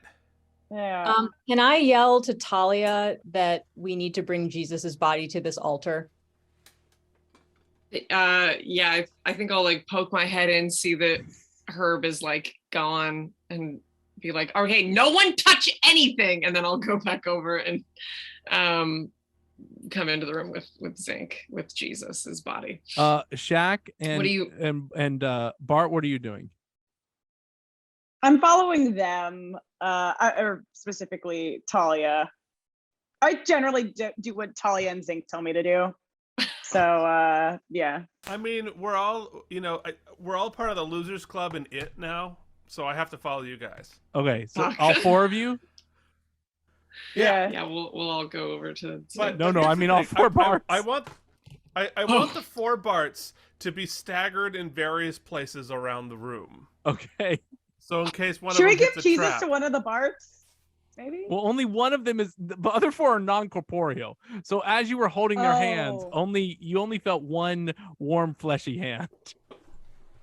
Yeah. Can I yell to Talia that we need to bring Jesus's body to this altar? Yeah, I think I'll poke my head in, see that Herb is gone, and be like, okay, no one touch anything, and then I'll go back over and come into the room with Zinc, with Jesus's body. Shaq and What do you- and Bart, what are you doing? I'm following them, or specifically Talia. I generally do what Talia and Zinc tell me to do. So yeah. I mean, we're all we're all part of the Losers Club in it now, so I have to follow you guys. Okay, so Fuck. all 4 of you? Yeah. Yeah, we'll all go over to. But No, here's I the mean all thing. 4 Barts. I want the 4 Barts to be staggered in various places around the room. Okay. So in case one Should of we them give hits a Jesus trap. to one of the Barts? maybe. Well, only one of them is. The other four are non-corporeal. So as you were holding their hands, Oh. you only felt one warm, fleshy hand.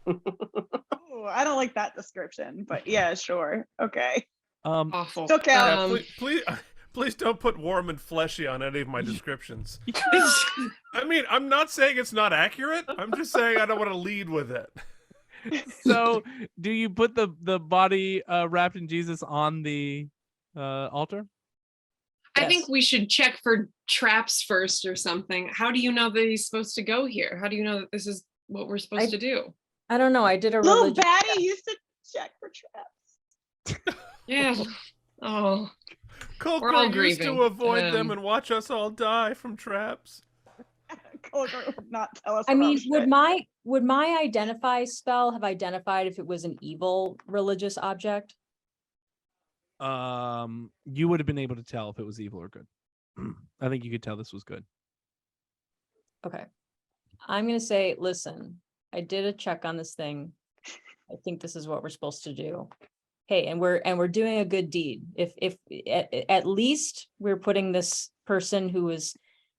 Ooh, I don't like that description, but yeah, sure. Okay. Awful. It's okay. Please don't put warm and fleshy on any of my descriptions. I mean, I'm not saying it's not accurate. I'm just saying I don't want to lead with it. So, do you put the body wrapped in Jesus on the altar? I think we should check for traps first or something. How do you know that he's supposed to go here? How do you know that this is what we're supposed to do? I don't know. I did a Little religious Batty used to check for traps. Yeah. Oh. Colker all used grieving. to avoid them and watch us all die from traps. Colker would not tell us. I mean, about would my identify spell have identified if it was an evil religious object? You would have been able to tell if it was evil or good. I think you could tell this was good. Okay. I'm gonna say, listen, I did a check on this thing. I think this is what we're supposed to do. Hey, and we're doing a good deed. If at least we're putting this person who was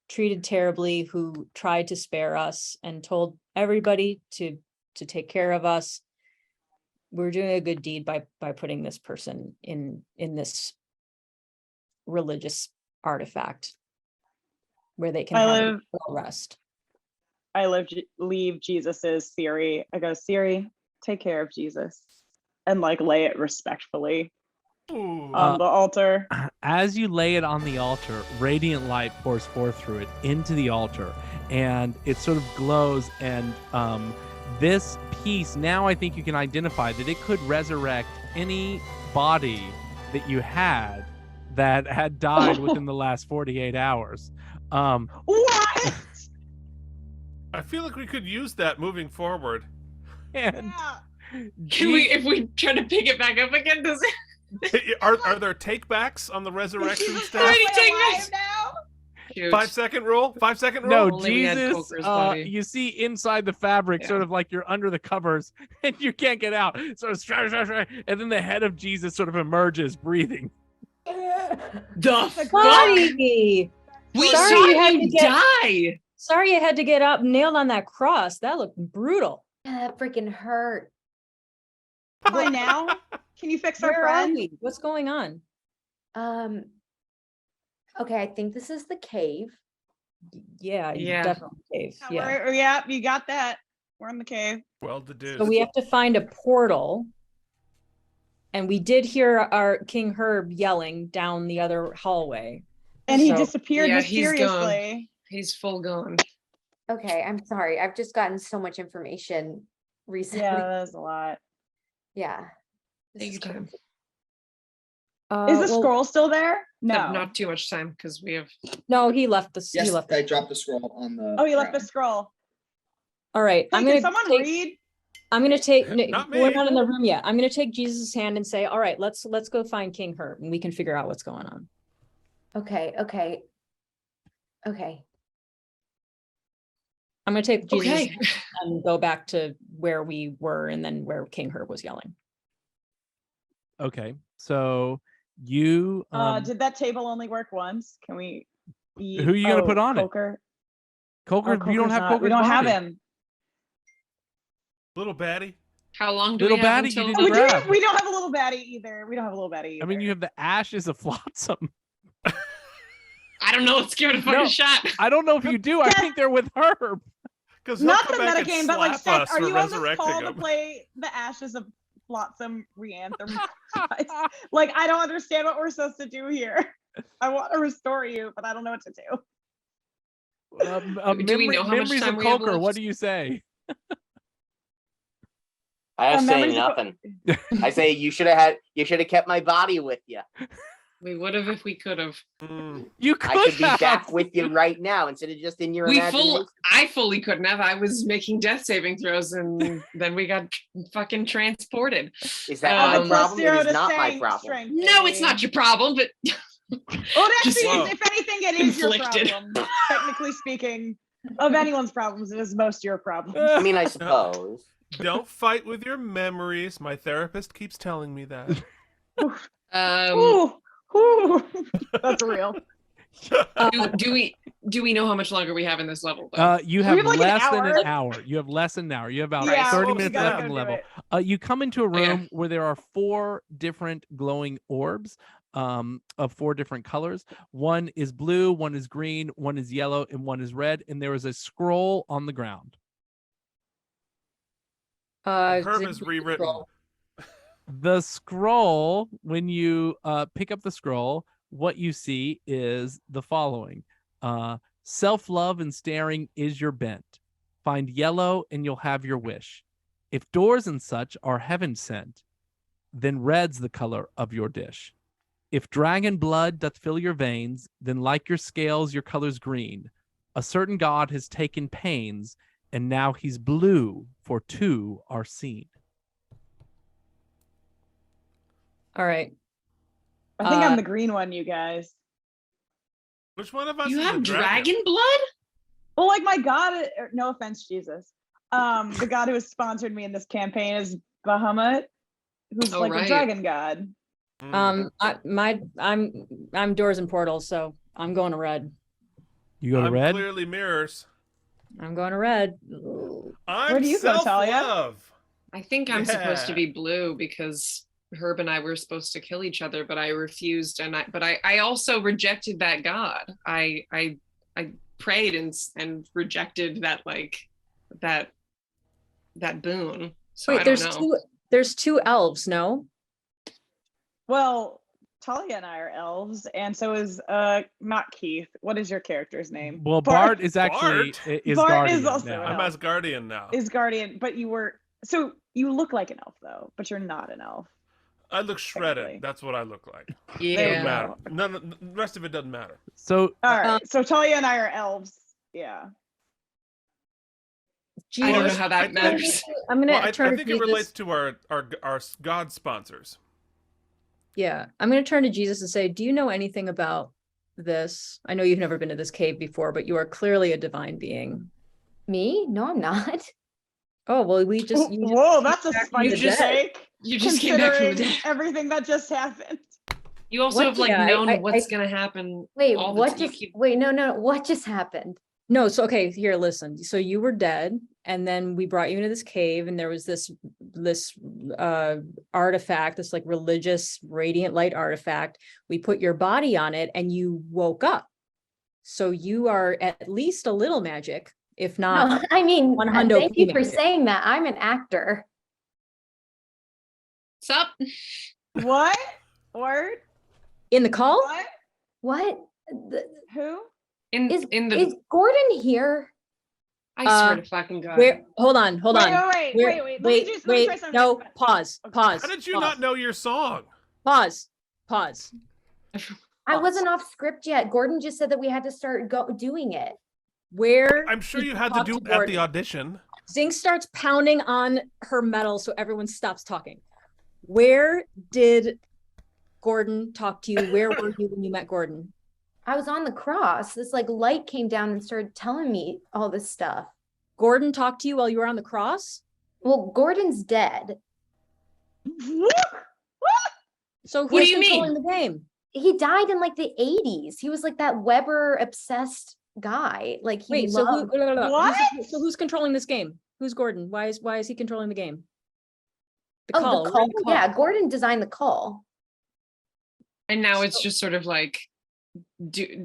treated terribly, who tried to spare us and told everybody to take care of us, we're doing a good deed by putting this person in this religious artifact where they can have a rest. I leave Jesus's Siri. I go, Siri, take care of Jesus, and like lay it respectfully on the altar. As you lay it on the altar, radiant light pours forth through it into the altar, and it sort of glows. And this piece, now I think you can identify that it could resurrect any body that you had that had died within the last 48 hours. What? I feel like we could use that moving forward. And Can we, if we try to pick it back up again, does it? Are there takebacks on the resurrection Jesus stuff? Already alive take now? Shoot. 5 second rule? 5 second rule? no, Only we had Jesus, Coker's body. you see inside the fabric, Yeah. sort of like you're under the covers and you can't get out. Sort of, and then the head of Jesus sort of emerges, breathing. The fuck? Buddy! We Sorry saw you had you to get- die. Sorry, I had to get up nailed on that cross. That looked brutal. Yeah, that freaking hurt. Why now? Can you fix our Where are friend? we? What's going on? Okay, I think this is the cave. Yeah, Yeah. definitely cave. Yeah. Yeah, you got that. We're in the cave. Well deduced. So we have to find a portal. And we did hear our King Herb yelling down the other hallway. And he So- disappeared Yeah, he's gone. mysteriously. He's full gone. Okay, I'm sorry. I've just gotten so much information recently. Yeah, that's a lot. Yeah. This Take is your time. crazy. Is the well, scroll still there? No. Not too much time because we have. No, he left the. Yes, He left. I dropped the scroll on the. Oh, he left the ground. scroll. All right, Hey, I'm can gonna someone take. read? I'm gonna take. Not We're me. not in the room yet. I'm gonna take Jesus' hand and say, "All right, let's go find King Herb, and we can figure out what's going on." Okay. I'm gonna take Jesus Okay. and go back to where we were, and then where King Herb was yelling. Okay, so you Did that table only work once? Can we? Who are you gonna put on it? Coker. Coker, Oh, you don't Coker's have not- Coker's We don't have body. him. Little baddie. How long do Little we have baddie, you until? didn't We, grab. we don't have a little baddie either. We don't have a little baddie either. I mean, you have the ashes of Flotsam. I don't know. Let's give it a fucking No. shot. I don't know if you do. I Yes. think they're with Herb. Because not the metagame, but like, slap us Seth, are for you on this resurrecting call to him. play the Ashes of Flotsam Reanthem? Like, I don't understand what we're supposed to do here. I want to restore you, but I don't know what to do. Do we know how much memories time of we have Coker. What left? do you say? I say memories of- nothing. I say you should have kept my body with you. We would have if we could have. Mm. You could I could be have. back with you right now instead of just in your imagination. I fully couldn't have. I was making death saving throws and then we got fucking transported. Is that Um, my problem? +0 It to is not my strength, problem. strength, No, it's baby. not your problem, but Oh, it Just- actually is. If anything, it is your Conflicted. problem. Technically speaking, of anyone's problems, it is most your problem. I mean, I suppose. Don't fight with your memories. My therapist keeps telling me that. um Ooh, Whew. That's real. Do we know how much longer we have in this level? Though? You have have, like, an less than an hour. hour. You have less than an hour. You have about Yeah, 30 well, we minutes gotta left go in the do level. it. You come into a Okay. room where there are 4 different glowing orbs of 4 different colors. One is blue, one is green, one is yellow, and one is red. And there is a scroll on the ground. Herb Zing, is read the rewritten. scroll. The scroll, when you pick up the scroll, what you see is the following. Self-love and staring is your bent. Find yellow and you'll have your wish. If doors and such are heaven sent, then red's the color of your dish. If dragon blood doth fill your veins, then like your scales your color's green. A certain god has taken pains, and now he's blue, for 2 are seen. All right. I think Uh, I'm the green one, you guys. Which one of us You is have a dragon blood? Well, like my god, no offense, Jesus. The god who has sponsored me in this campaign is Bahamut, who's Oh, like right. a dragon god. I'm doors and portals, so I'm going to red. You go to I'm red? clearly mirrors. I'm going to red. I'm Where do you go, Talia? self-love. I think I'm supposed to Yeah. be blue because Herb and I were supposed to kill each other, but I refused, but I also rejected that god. I prayed and rejected that boon. So Wait, I don't know. there's 2 elves, no? Well, Talia and I are elves, and so is not Keith. What is your character's name? Well, Bart is actually Bart? is Bart guardian is also now. an I'm elf. Asgardian now. Is guardian, but so you look like an elf though, but you're not an elf. I look shredded. Technically. That's what I look like. There you Doesn't Yeah. matter. go. None. The rest of it doesn't matter. So All right, so Talia and I are elves. Yeah. I don't know Jesus. how that matters. I'm gonna Well, I turn to think it Jesus. relates to our God sponsors. Yeah, I'm gonna turn to Jesus and say, do you know anything about this? I know you've never been to this cave before, but you are clearly a divine being. Me? No, I'm not. Oh, well, you just Whoa, that's a back from the spicy dead. take. You just came back from the Considering dead. everything that just happened. You also What- have like yeah, known I- what's gonna happen. Wait, all the what time. You just keep- wait, no, what just happened? No, so okay, here, listen. So you were dead, and then we brought you into this cave, and there was this artifact, this like religious radiant light artifact. We put your body on it, and you woke up. So you are at least a little magic, if No, not. I mean, one hundo thank you for magic. saying that. I'm an actor. Sup? What? Word? In the call? What? What? Who? Is In the is Gordon here? I swear uh, to fucking God. Where? Hold on. Wait. Wait, Let me just try something. no, pause, Okay. pause. How did you pause, not know your song? Pause. I Pause. wasn't off script yet. Gordon just said that we had to start doing it. Where? I'm sure did you had to talk do it at Gordon? the audition. Zing starts pounding on her metal so everyone stops talking. Where did Gordon talk to you? Where were you when you met Gordon? I was on the cross. This like light came down and started telling me all this stuff. Gordon talked to you while you were on the cross? Well, Gordon's dead. So What who's do you mean? controlling the game? He died in like the 80s. He was like that Weber obsessed guy. Like he Wait, so loved. What? So who's controlling this game? Who's Gordon? Why is he controlling the game? The Oh, call. the we're in call. Yeah, Gordon designed the call. And now it's just sort of like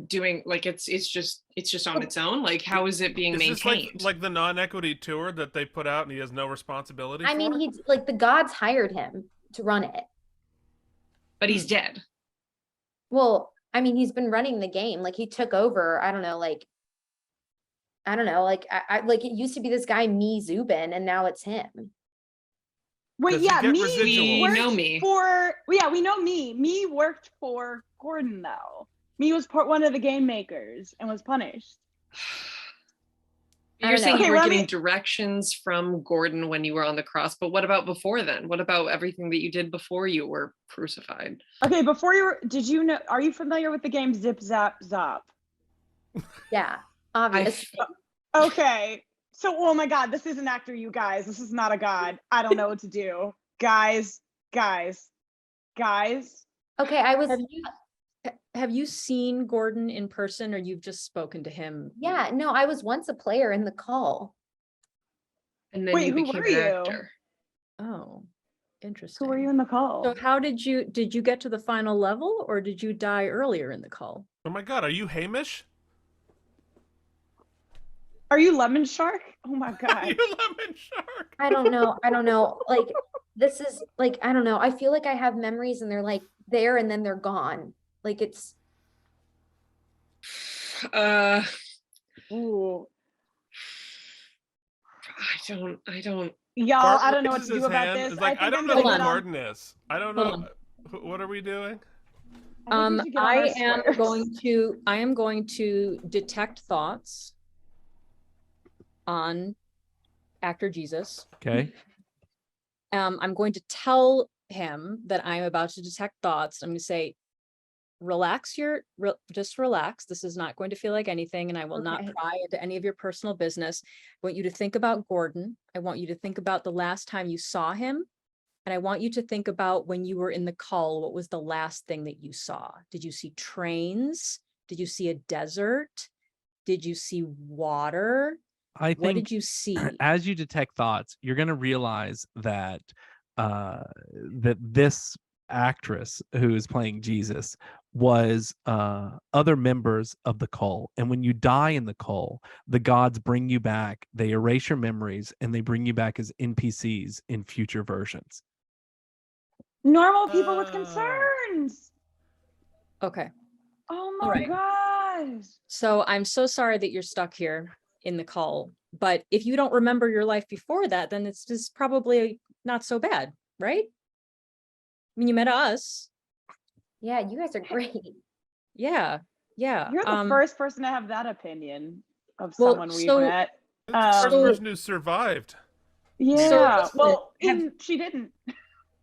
doing like it's just on its own. Like how is it being Is this maintained? like the non-equity tour that they put out and he has no responsibility I for? mean, he's like the gods hired him to run it. But he's dead. Well, I mean, he's been running the game. Like he took over. I don't know. Like I like it used to be this guy Me Zubin, and now it's him. Wait, Does he yeah, get me residuals? worked We know me. for. Yeah, we know me. Me worked for Gordon though. Me was one of the game makers and was punished. I You're don't saying know. you Okay, were let getting me- directions from Gordon when you were on the cross, but what about before then? What about everything that you did before you were crucified? Okay, before you were, did you know? Are you familiar with the game Zip Zap Zop? Yeah, I obviously. Okay, so oh my God, this is an actor, you guys. This is not a god. I don't know what to do, guys. Okay, I was. Have you- have you seen Gordon in person, or you've just spoken to him? Yeah, no, I was once a player in the call. And then Wait, you who became were an you? actor. Oh, Who interesting. were you in the call? So how did you get to the final level, or did you die earlier in the call? Oh my god, are you Hamish? Are you Lemon Shark? Oh my Are god. you Lemon Shark? I don't know. I don't know. Like, this is like, I don't know. I feel like I have memories and they're like there and then they're gone. Like it's Uh, Ooh. I don't. Y'all, Bart I don't know what raises to do his about hand. this. It's like, I think don't I'm know gonna who get on- Gordon is. I don't Hold know. What are we doing? I think we should get on our I am squares. going to detect thoughts on actor Jesus. Okay. I'm going to tell him that I'm about to detect thoughts. I'm going to say, just relax. This is not going to feel like anything, and I will not Okay. pry into any of your personal business. I want you to think about Gordon. I want you to think about the last time you saw him. And I want you to think about when you were in the call, what was the last thing that you saw? Did you see trains? Did you see a desert? Did you see water? I What think did you see? as you detect thoughts, you're going to realize that that this actress who is playing Jesus was other members of the cult. And when you die in the cult, the gods bring you back. They erase your memories and they bring you back as NPCs in future versions. Normal people with Oh. concerns. Okay. Oh All my right. gosh. So I'm so sorry that you're stuck here in the call. But if you don't remember your life before that, then it's just probably not so bad, right? I mean, you met us. yeah, you guys are great. Yeah. Yeah. You're the first person to have that opinion of well, someone we've so- met. That's the first Um, person who survived. Yeah. listen, Well, have- she didn't.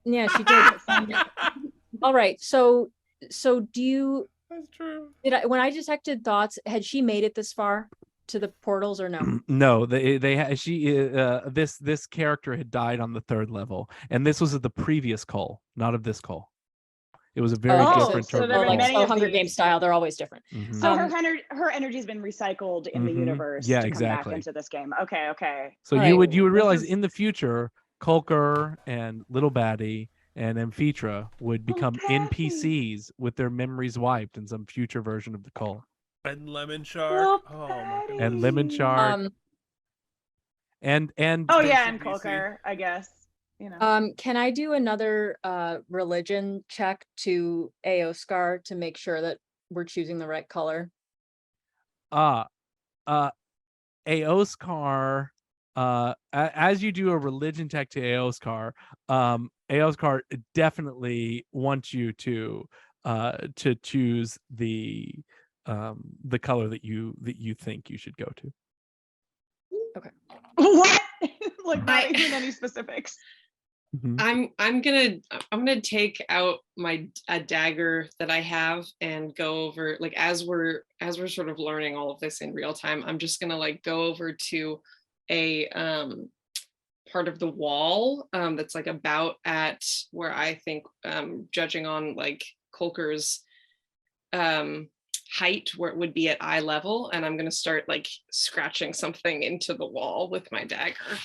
Yeah, she did. All right. So do you, That's true. when I detected thoughts, had she made it this far to the portals or no? No, this character had died on the 3rd level, and this was at the previous call, not of this call. It was a very okay, different so there turn. have been many of Hunger these. Games style, they're always different. Mhm. So Um, her energy's been recycled in the Mhm. universe Yeah, to come exactly. back into this game. Okay, okay. So All you right. would This realize is- in the future, Kulker and Little Baddie and Amphitrah would Little become Baddie. NPCs with their memories wiped in some future version of the call. And Lemon Shark. Little Oh my goodness. And Lemon Baddie. Shark and Oh Space yeah, and DC. Colker, I guess. You know. Can I do another religion check to Aoscar to make sure that we're choosing the right color? Aoscar, as you do a religion check to Aoscar, Aoscar definitely wants you to choose the color that you think you should go to. What? Like not I- even any specifics. Mhm. I'm gonna take out a dagger that I have and go over, like, as we're sort of learning all of this in real time. I'm just gonna like go over to a part of the wall that's like about at where I think, judging on like Kulker's height, where it would be at eye level, and I'm gonna start like scratching something into the wall with my dagger.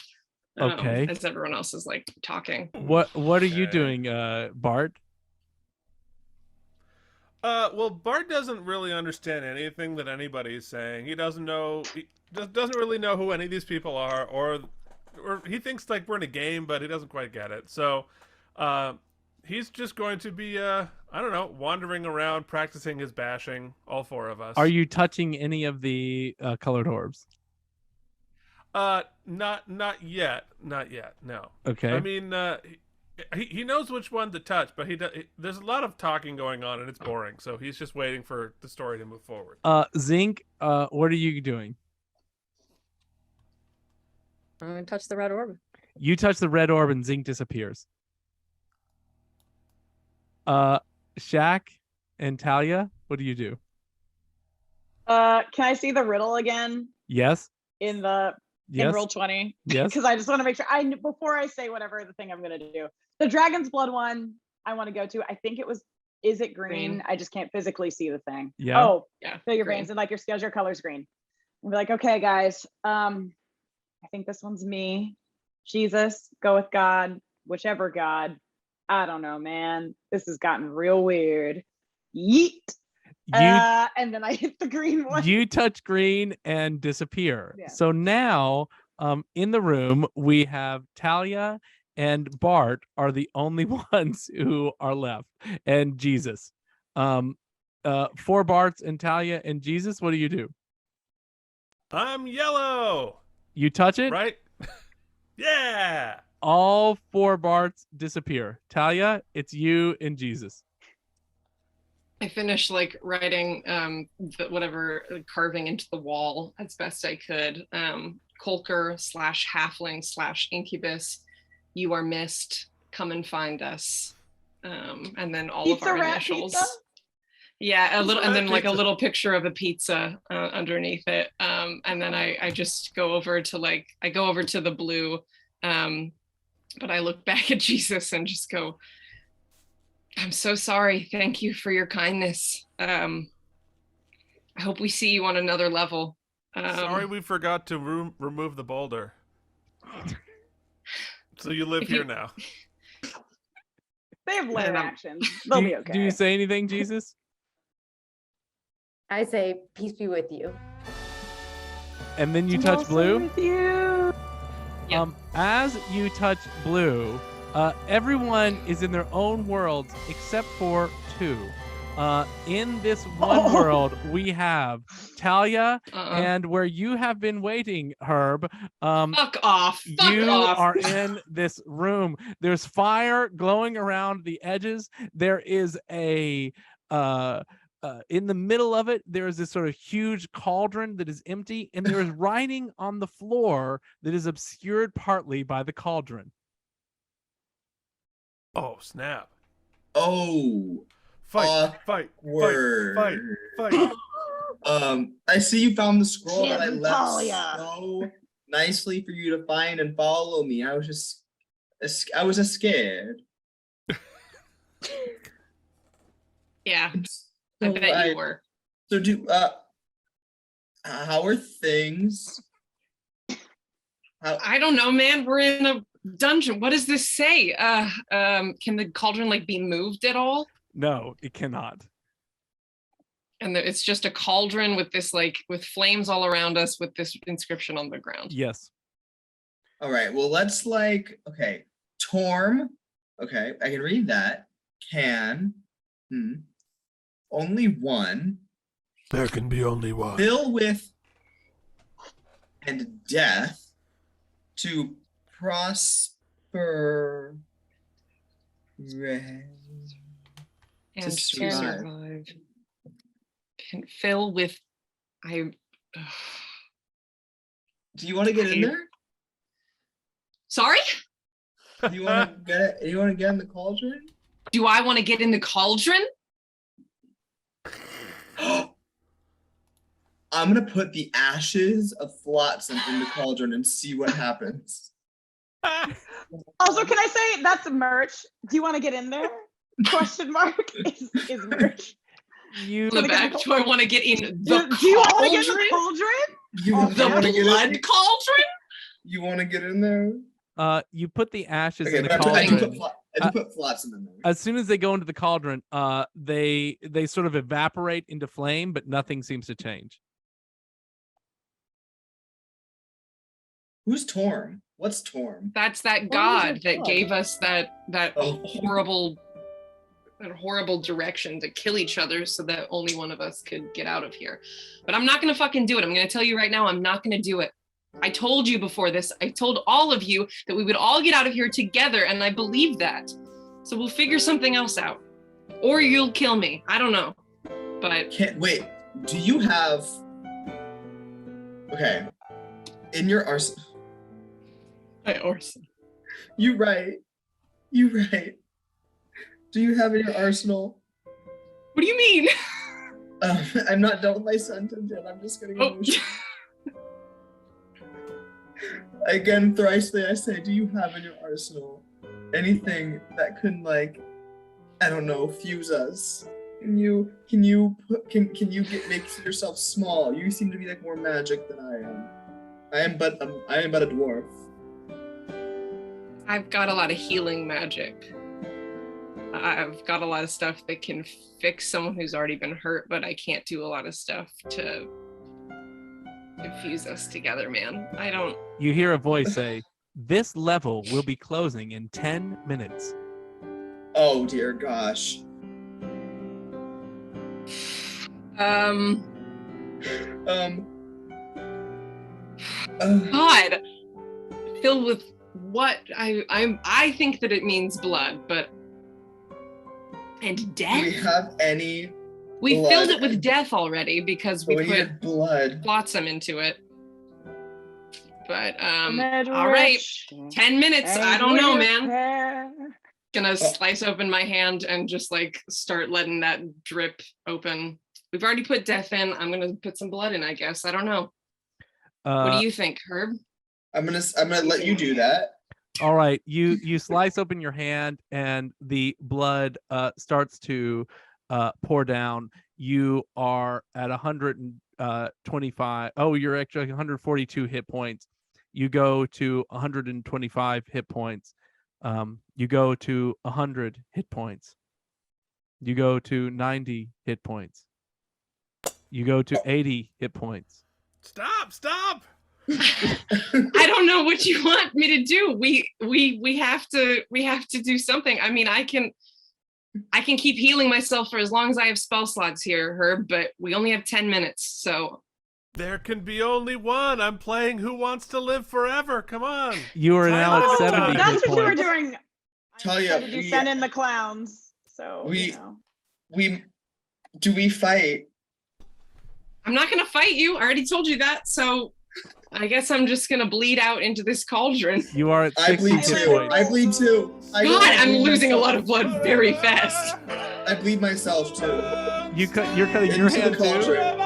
Okay. As everyone else is like talking. What are you Okay. doing, Bart? Well, Bart doesn't really understand anything that anybody's saying. He doesn't know. He doesn't really know who any of these people are, or he thinks like we're in a game, but he doesn't quite get it. So, he's just going to be, I don't know, wandering around practicing his bashing. All 4 of us. Are you touching any of the colored orbs? Not yet. Not yet. No. Okay. I mean, he knows which one to touch, but there's a lot of talking going on, and it's boring. So he's just waiting for the story to move forward. Zinc, what are you doing? I'm gonna touch the red orb. You touch the red orb and Zinc disappears. Shaq and Talia, what do you do? Can I see the riddle again Yes. in the in Yes. roll 20? Yes. Because I just want to make sure before I say whatever the thing I'm gonna do. The Dragon's Blood one I want to go to. I think it was Is it green? Green. I just can't physically see the thing. Yeah. Oh, Yeah. fill your green. veins and like your scales, your color's green. And be like, okay, guys, I think this one's me. Jesus, go with God, whichever God. I don't know, man. This has gotten real weird. Yeet. And then I hit the green one. You touch green and disappear. Yeah. So now, in the room, we have Talia and Bart are the only ones who are left, and Jesus. For Bart's and Talia and Jesus, what do you do? I'm yellow, You touch it. right? Yeah. All 4 Barts disappear. Talia, it's you and Jesus. I finished like writing whatever carving into the wall as best I could. Kolker / halfling / incubus, you are missed. Come and find us. And then all Pizza of our rat initials. pizza? Yeah, a little, and rat then like a pizza. little picture of a pizza underneath it. And then I just go over to the blue, but I look back at Jesus and just go, I'm so sorry. Thank you for your kindness. I hope we see you on another level. Sorry, we forgot to remove the boulder. So you live If you- here now. They have layer And, actions. They'll be okay. Do you say anything, Jesus? I say, peace be with you. And then you I'm touch also blue. with you. Yep. As you touch blue, everyone is in their own worlds except for 2. In this one world, we have Talia, and where you have been waiting, Herb. Fuck off. Fuck You off. are in this room. There's fire glowing around the edges. There is a in the middle of it, there is this sort of huge cauldron that is empty, and there is writing on the floor that is obscured partly by the cauldron. Oh, snap. Oh, Fight, fight, word. fight. I see you found the scroll that I Jim left Talia. so nicely for you to find and follow me. I was scared. Yeah, I So bet you were. So how are things? I don't know, man. We're in a dungeon. What does this say? Can the cauldron like be moved at all? No, it cannot. And it's just a cauldron with this like with flames all around us with this inscription on the ground. Yes. All right. Well, let's okay. Torm. Okay, I can read that. Can. Only one. There can be only one. Fill with and death to prosper. And To to survive. survive. Can fill with Do you want to get in there? Sorry? Do you want to get it? You want to get in the cauldron? Do I want to get in the cauldron? I'm gonna put the ashes of Flotsam in the cauldron and see what happens. Also, can I say that's merch? Do you want to get in there? Question mark is merch. You On the back, do I want to get in the Do you want to get in cauldron? the cauldron? You, Oh, you The wanna get blood in? cauldron? You want to get in there? you put the ashes Okay, in the but I do cauldron. put Flotsam in there. As soon as they go into the cauldron, they sort of evaporate into flame, but nothing seems to change. Who's Torm? What's Torm? That's that What is god it that called? gave us that Oh. horrible direction to kill each other so that only one of us could get out of here. But I'm not gonna fucking do it. I'm gonna tell you right now, I'm not gonna do it. I told you before this, I told all of you that we would all get out of here together, and I believe that. So we'll figure something else out. Or you'll kill me. I don't know. But Can't wait. Do you have? Okay. In your arsenal. You right. You right. Do you have in your arsenal? what do you mean? I'm not done with my sentence yet. I'm just getting Oh. emotional. Again, thrice I say, do you have in your arsenal anything that can I don't know, fuse us. Can you make yourself small? You seem to be like more magic than I am. I am but a dwarf. I've got a lot of healing magic. I've got a lot of stuff that can fix someone who's already been hurt, but I can't do a lot of stuff to fuse us together, man. I don't. You hear a voice say, "This level will be closing in 10 minutes." Oh dear gosh. God, filled with what? I think that it means blood, but and Do death. we have any? We blood? filled it with death already because we We put needed blood. flotsam into it. But Mad all right, rich 10 minutes. I and don't know, with man. hair. Gonna slice open my hand and just like start letting that drip open. We've already put death in. I'm gonna put some blood in, I guess. I don't know. What do you think, Herb? I'm gonna let you do that. All right, you slice open your hand and the blood starts to pour down. You are at 125. Oh, you're actually 142 hit points. You go to 125 hit points. You go to 100 hit points. You go to 90 hit points. You go to 80 hit points. Stop! I don't know what you want me to do. We have to do something. I mean, I can keep healing myself for as long as I have spell slots here, Herb, but we only have 10 minutes, so There can be only one. I'm playing Who Wants to Live Forever. Come on. You are Time now at limit 70 time. hit That's what you were points. doing. Talia, Did you send in the clowns? So we- you know. we fight? I'm not gonna fight you. I already told you that, so I guess I'm just gonna bleed out into this cauldron. You are at I 60 bleed hit too. points. I bleed too. God, I'm bleed losing a myself. lot of blood very fast. I bleed myself too. You're cutting your Into hand the too. cauldron.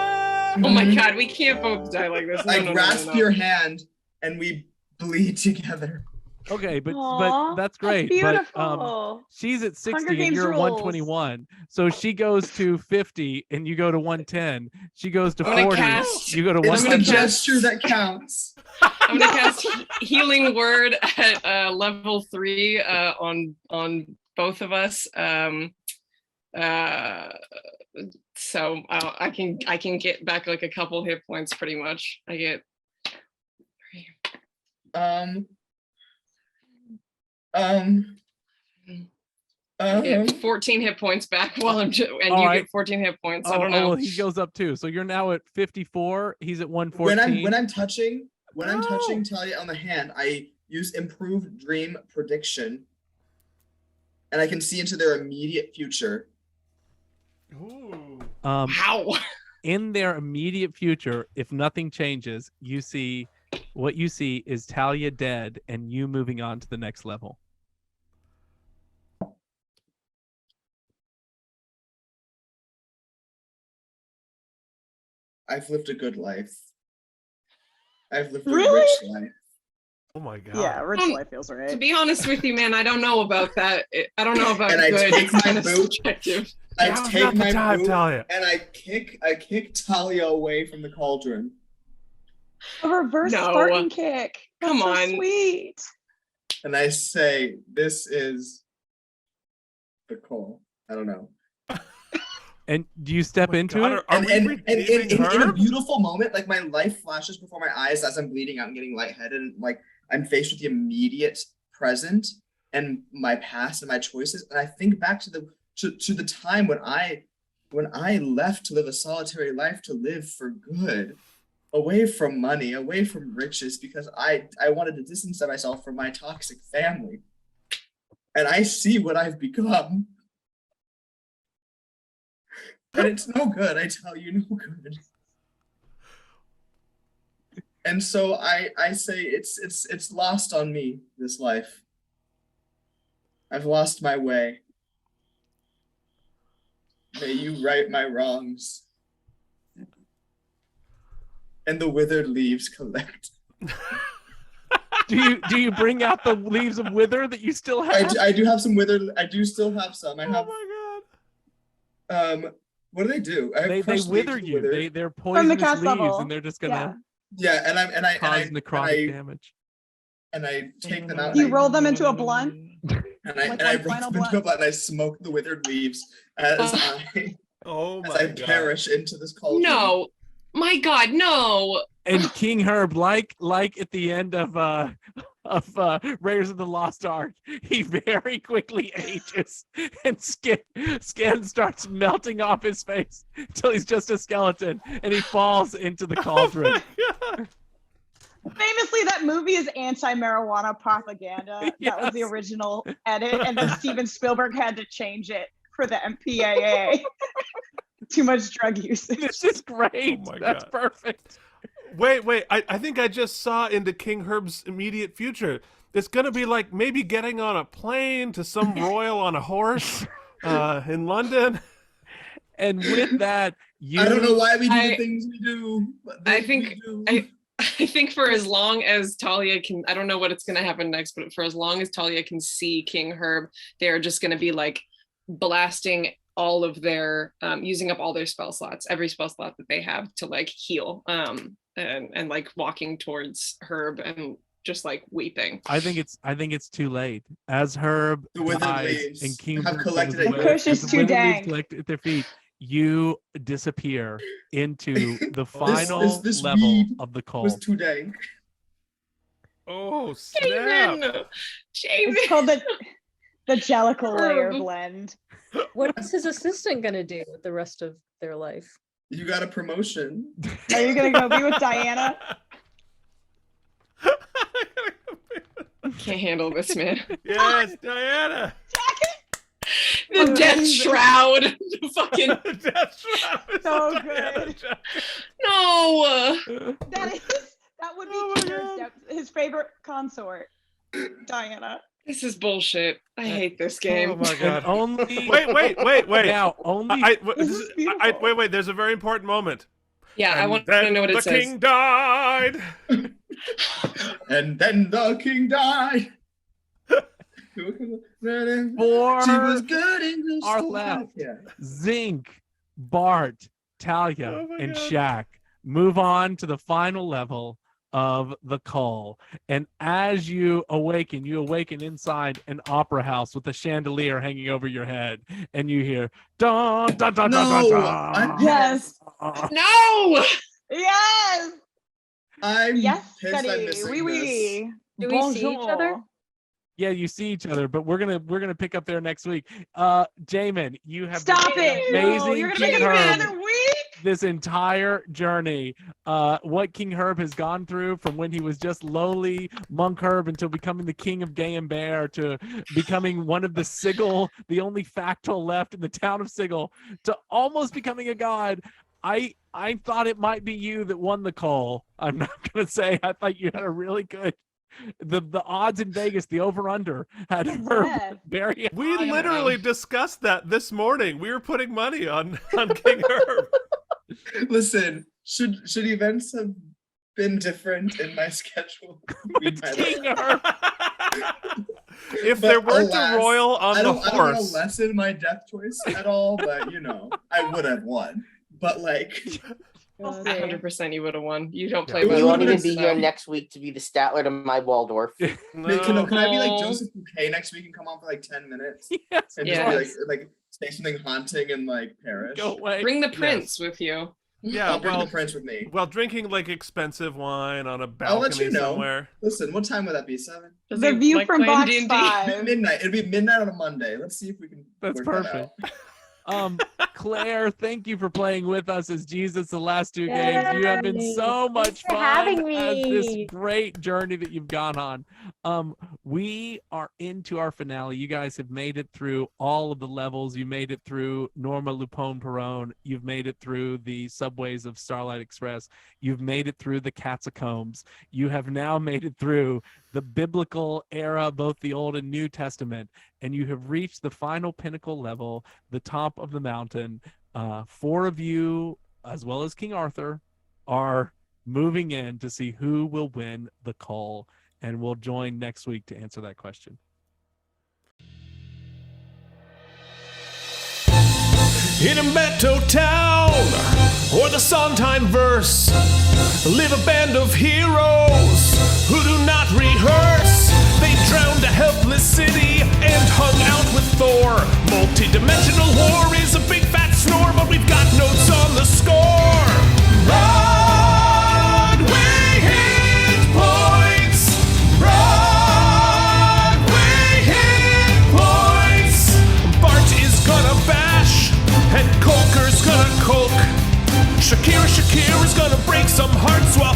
Oh my God, we can't both die like this. No, I no, no, grasp no, no. your hand and we bleed together. Okay, but Aw, that's great. Beautiful. But she's at 60 Hunger and Games you're at rules. 121. So she goes to 50 and you go to 110. She goes to I'm gonna 40. cast- You go to It's the 100. gesture that counts. I'm gonna cast Healing Word at level 3 on both of us. So I can get back like a couple hit points pretty much. I get I get 14 hit points back while I'm and All you right. get 14 hit points. Oh, I don't know. well, he goes up too. So you're now at 54. He's at 114. When I'm touching Talia on the hand, I use improved dream prediction, and I can see into their immediate future. Ooh. Wow. In their immediate future, if nothing changes, what you see is Talia dead and you moving on to the next level. I've lived a good life. I've lived a Really? rich life. Oh my God. Yeah, rich Um, life feels To right. be honest with you, man, I don't know about that. I don't know about And I good. take It's my kind of boot. subjective. I Now's take not the my time, boot Talia. and I kick Talia away from the cauldron. A reverse No. Spartan kick. That's Come so on. sweet. And I say, this is the call. I don't know. And do you step into God, it? Are And we in redeeming a Herb? beautiful moment, like my life flashes before my eyes as I'm bleeding out and getting lightheaded, and like I'm faced with the immediate present and my past and my choices. And I think back to the time when I left to live a solitary life, to live for good, away from money, away from riches, because I wanted to distance myself from my toxic family. And I see what I've become. And it's no good, I tell you, no good. And so I say it's lost on me, this life. I've lost my way. May you right my wrongs. And the withered leaves collect. do you bring out the leaves of wither that you still have? I do have some withered. I do still have some. I have. Oh my god. What do they do? I have They crushed wither leaves you. withered. They're From the poisonous cast leaves, level. and they're just Yeah. gonna Yeah, cause necrotic damage. and I take them out. You and roll them into a blunt. and I like and I one roll final them into a blunt. blunt and I smoke the withered leaves as Oh as my I god. perish into this cauldron. No, my God, no. And King Herb, like at the end of Raiders of the Lost Ark, he very quickly ages and skin starts melting off his face until he's just a skeleton, and he falls into the cauldron. Famously, that movie is anti-marijuana propaganda. That was the Yes. original edit, and then Steven Spielberg had to change it for the MPAA. Too much drug usage. This is great. Oh my That's God. perfect. Wait, I think I just saw into King Herb's immediate future. It's gonna be like maybe getting on a plane to some royal on a horse in London. And with that, I don't know why we do I- the things we do. But I we think do. I think for as long as Talia can, I don't know what it's going to happen next, but for as long as Talia can see King Herb, they're just going to be like blasting all of their, using up all their spell slots, every spell slot that they have to like heal, and like walking towards Herb and just like weeping. I think it's too late. As Herb The withered dies leaves and King have Herb collected goes a away, The push is the too withered leaves dang. collect at their feet. You disappear into the final this level weed of the call. was too dang. Oh snap! Jamin! It's called the Jellicle layer Herb. blend. What is his assistant gonna do with the rest of their life? You got a promotion. Are you gonna go be with Diana? Can't handle this, man. Yes, Diana. The death shroud. The fucking That's right. So good. no. That would be Oh my King Herb's God. his favorite consort, Diana. This is bullshit. I hate this game. Oh my And god. only Wait. now only This is beautiful. Wait. There's a very important moment. Yeah, I And want then to know what the it says. king died. And then the king died. She was for good English. our to left. have. Yeah. Zinc, Bart, Talia, Oh my and God. Shaq move on to the final level of the call. And as you awaken inside an opera house with a chandelier hanging over your head, and you hear dun dun dun dun dun No, dun. Yes. No. Yes. I'm Yes, pissed I'm Betty. missing Oui, oui. Do we see each other? Bonjour. Yeah, you see each other, but we're gonna pick up there next week. Jamin, you have Stop been it. amazing. No, you're gonna King make it Herb. another week. This entire journey, what King Herb has gone through from when he was just lowly Monk Herb until becoming the king of Gay and Bear, to becoming one of the Sigil, the only factual left in the town of Sigil, to almost becoming a god. I thought it might be you that won the call. I'm not gonna say I thought you had a really good. The odds in Vegas, the over under had Herb Yeah. very. We high. literally discussed that this morning. We were putting money on King Herb. Listen, should events have been different in my schedule? We'd my King life. Herb. If But there weren't alas, a royal on I the don't want to horse. lessen my death choice at all, but I would have won. But like, We'll God. see. 100% you would have won. You don't play Yeah. by We the won't You won't even rules, be here so- next week to be the Statler to my Waldorf. wait, can I be like No. Joseph Bouquet next week and come on for like 10 minutes Yes, and Yeah. just be like say something haunting and like perish? go away. Bring the Yes. prince with you. Yeah, I'll bring well, the prince with me. while drinking like expensive wine on a I'll let balcony you know. somewhere. Listen, what time would that be? 7? Does The he view like from playing box D&D? 5. Midnight. It'd be midnight on a Monday. Let's see if we can. That's work that perfect. out. Claire, thank you for playing with us as Jesus the last 2 games. You have been Yay. so much Thanks for fun having as this me. great journey that you've gone on. We are into our finale. You guys have made it through all of the levels. You made it through Norma Lupone Perone. You've made it through the subways of Starlight Express. You've made it through the catacombs. You have now made it through the biblical era, both the Old and New Testament, and you have reached the final pinnacle level, the top of the mountain. 4 of you, as well as King Arthur, are moving in to see who will win the call. and we'll join next week to answer that question. In a meadow town or the Sondheim verse, live a band of heroes who do not rehearse. They drowned a helpless city and hung out with Thor. Multi-dimensional war is a big fat snore, but we've got notes on the score. Broadway hit points. Broadway hit points. Bart is gonna bash and Coker's gonna coke. Shakira's gonna break some hearts while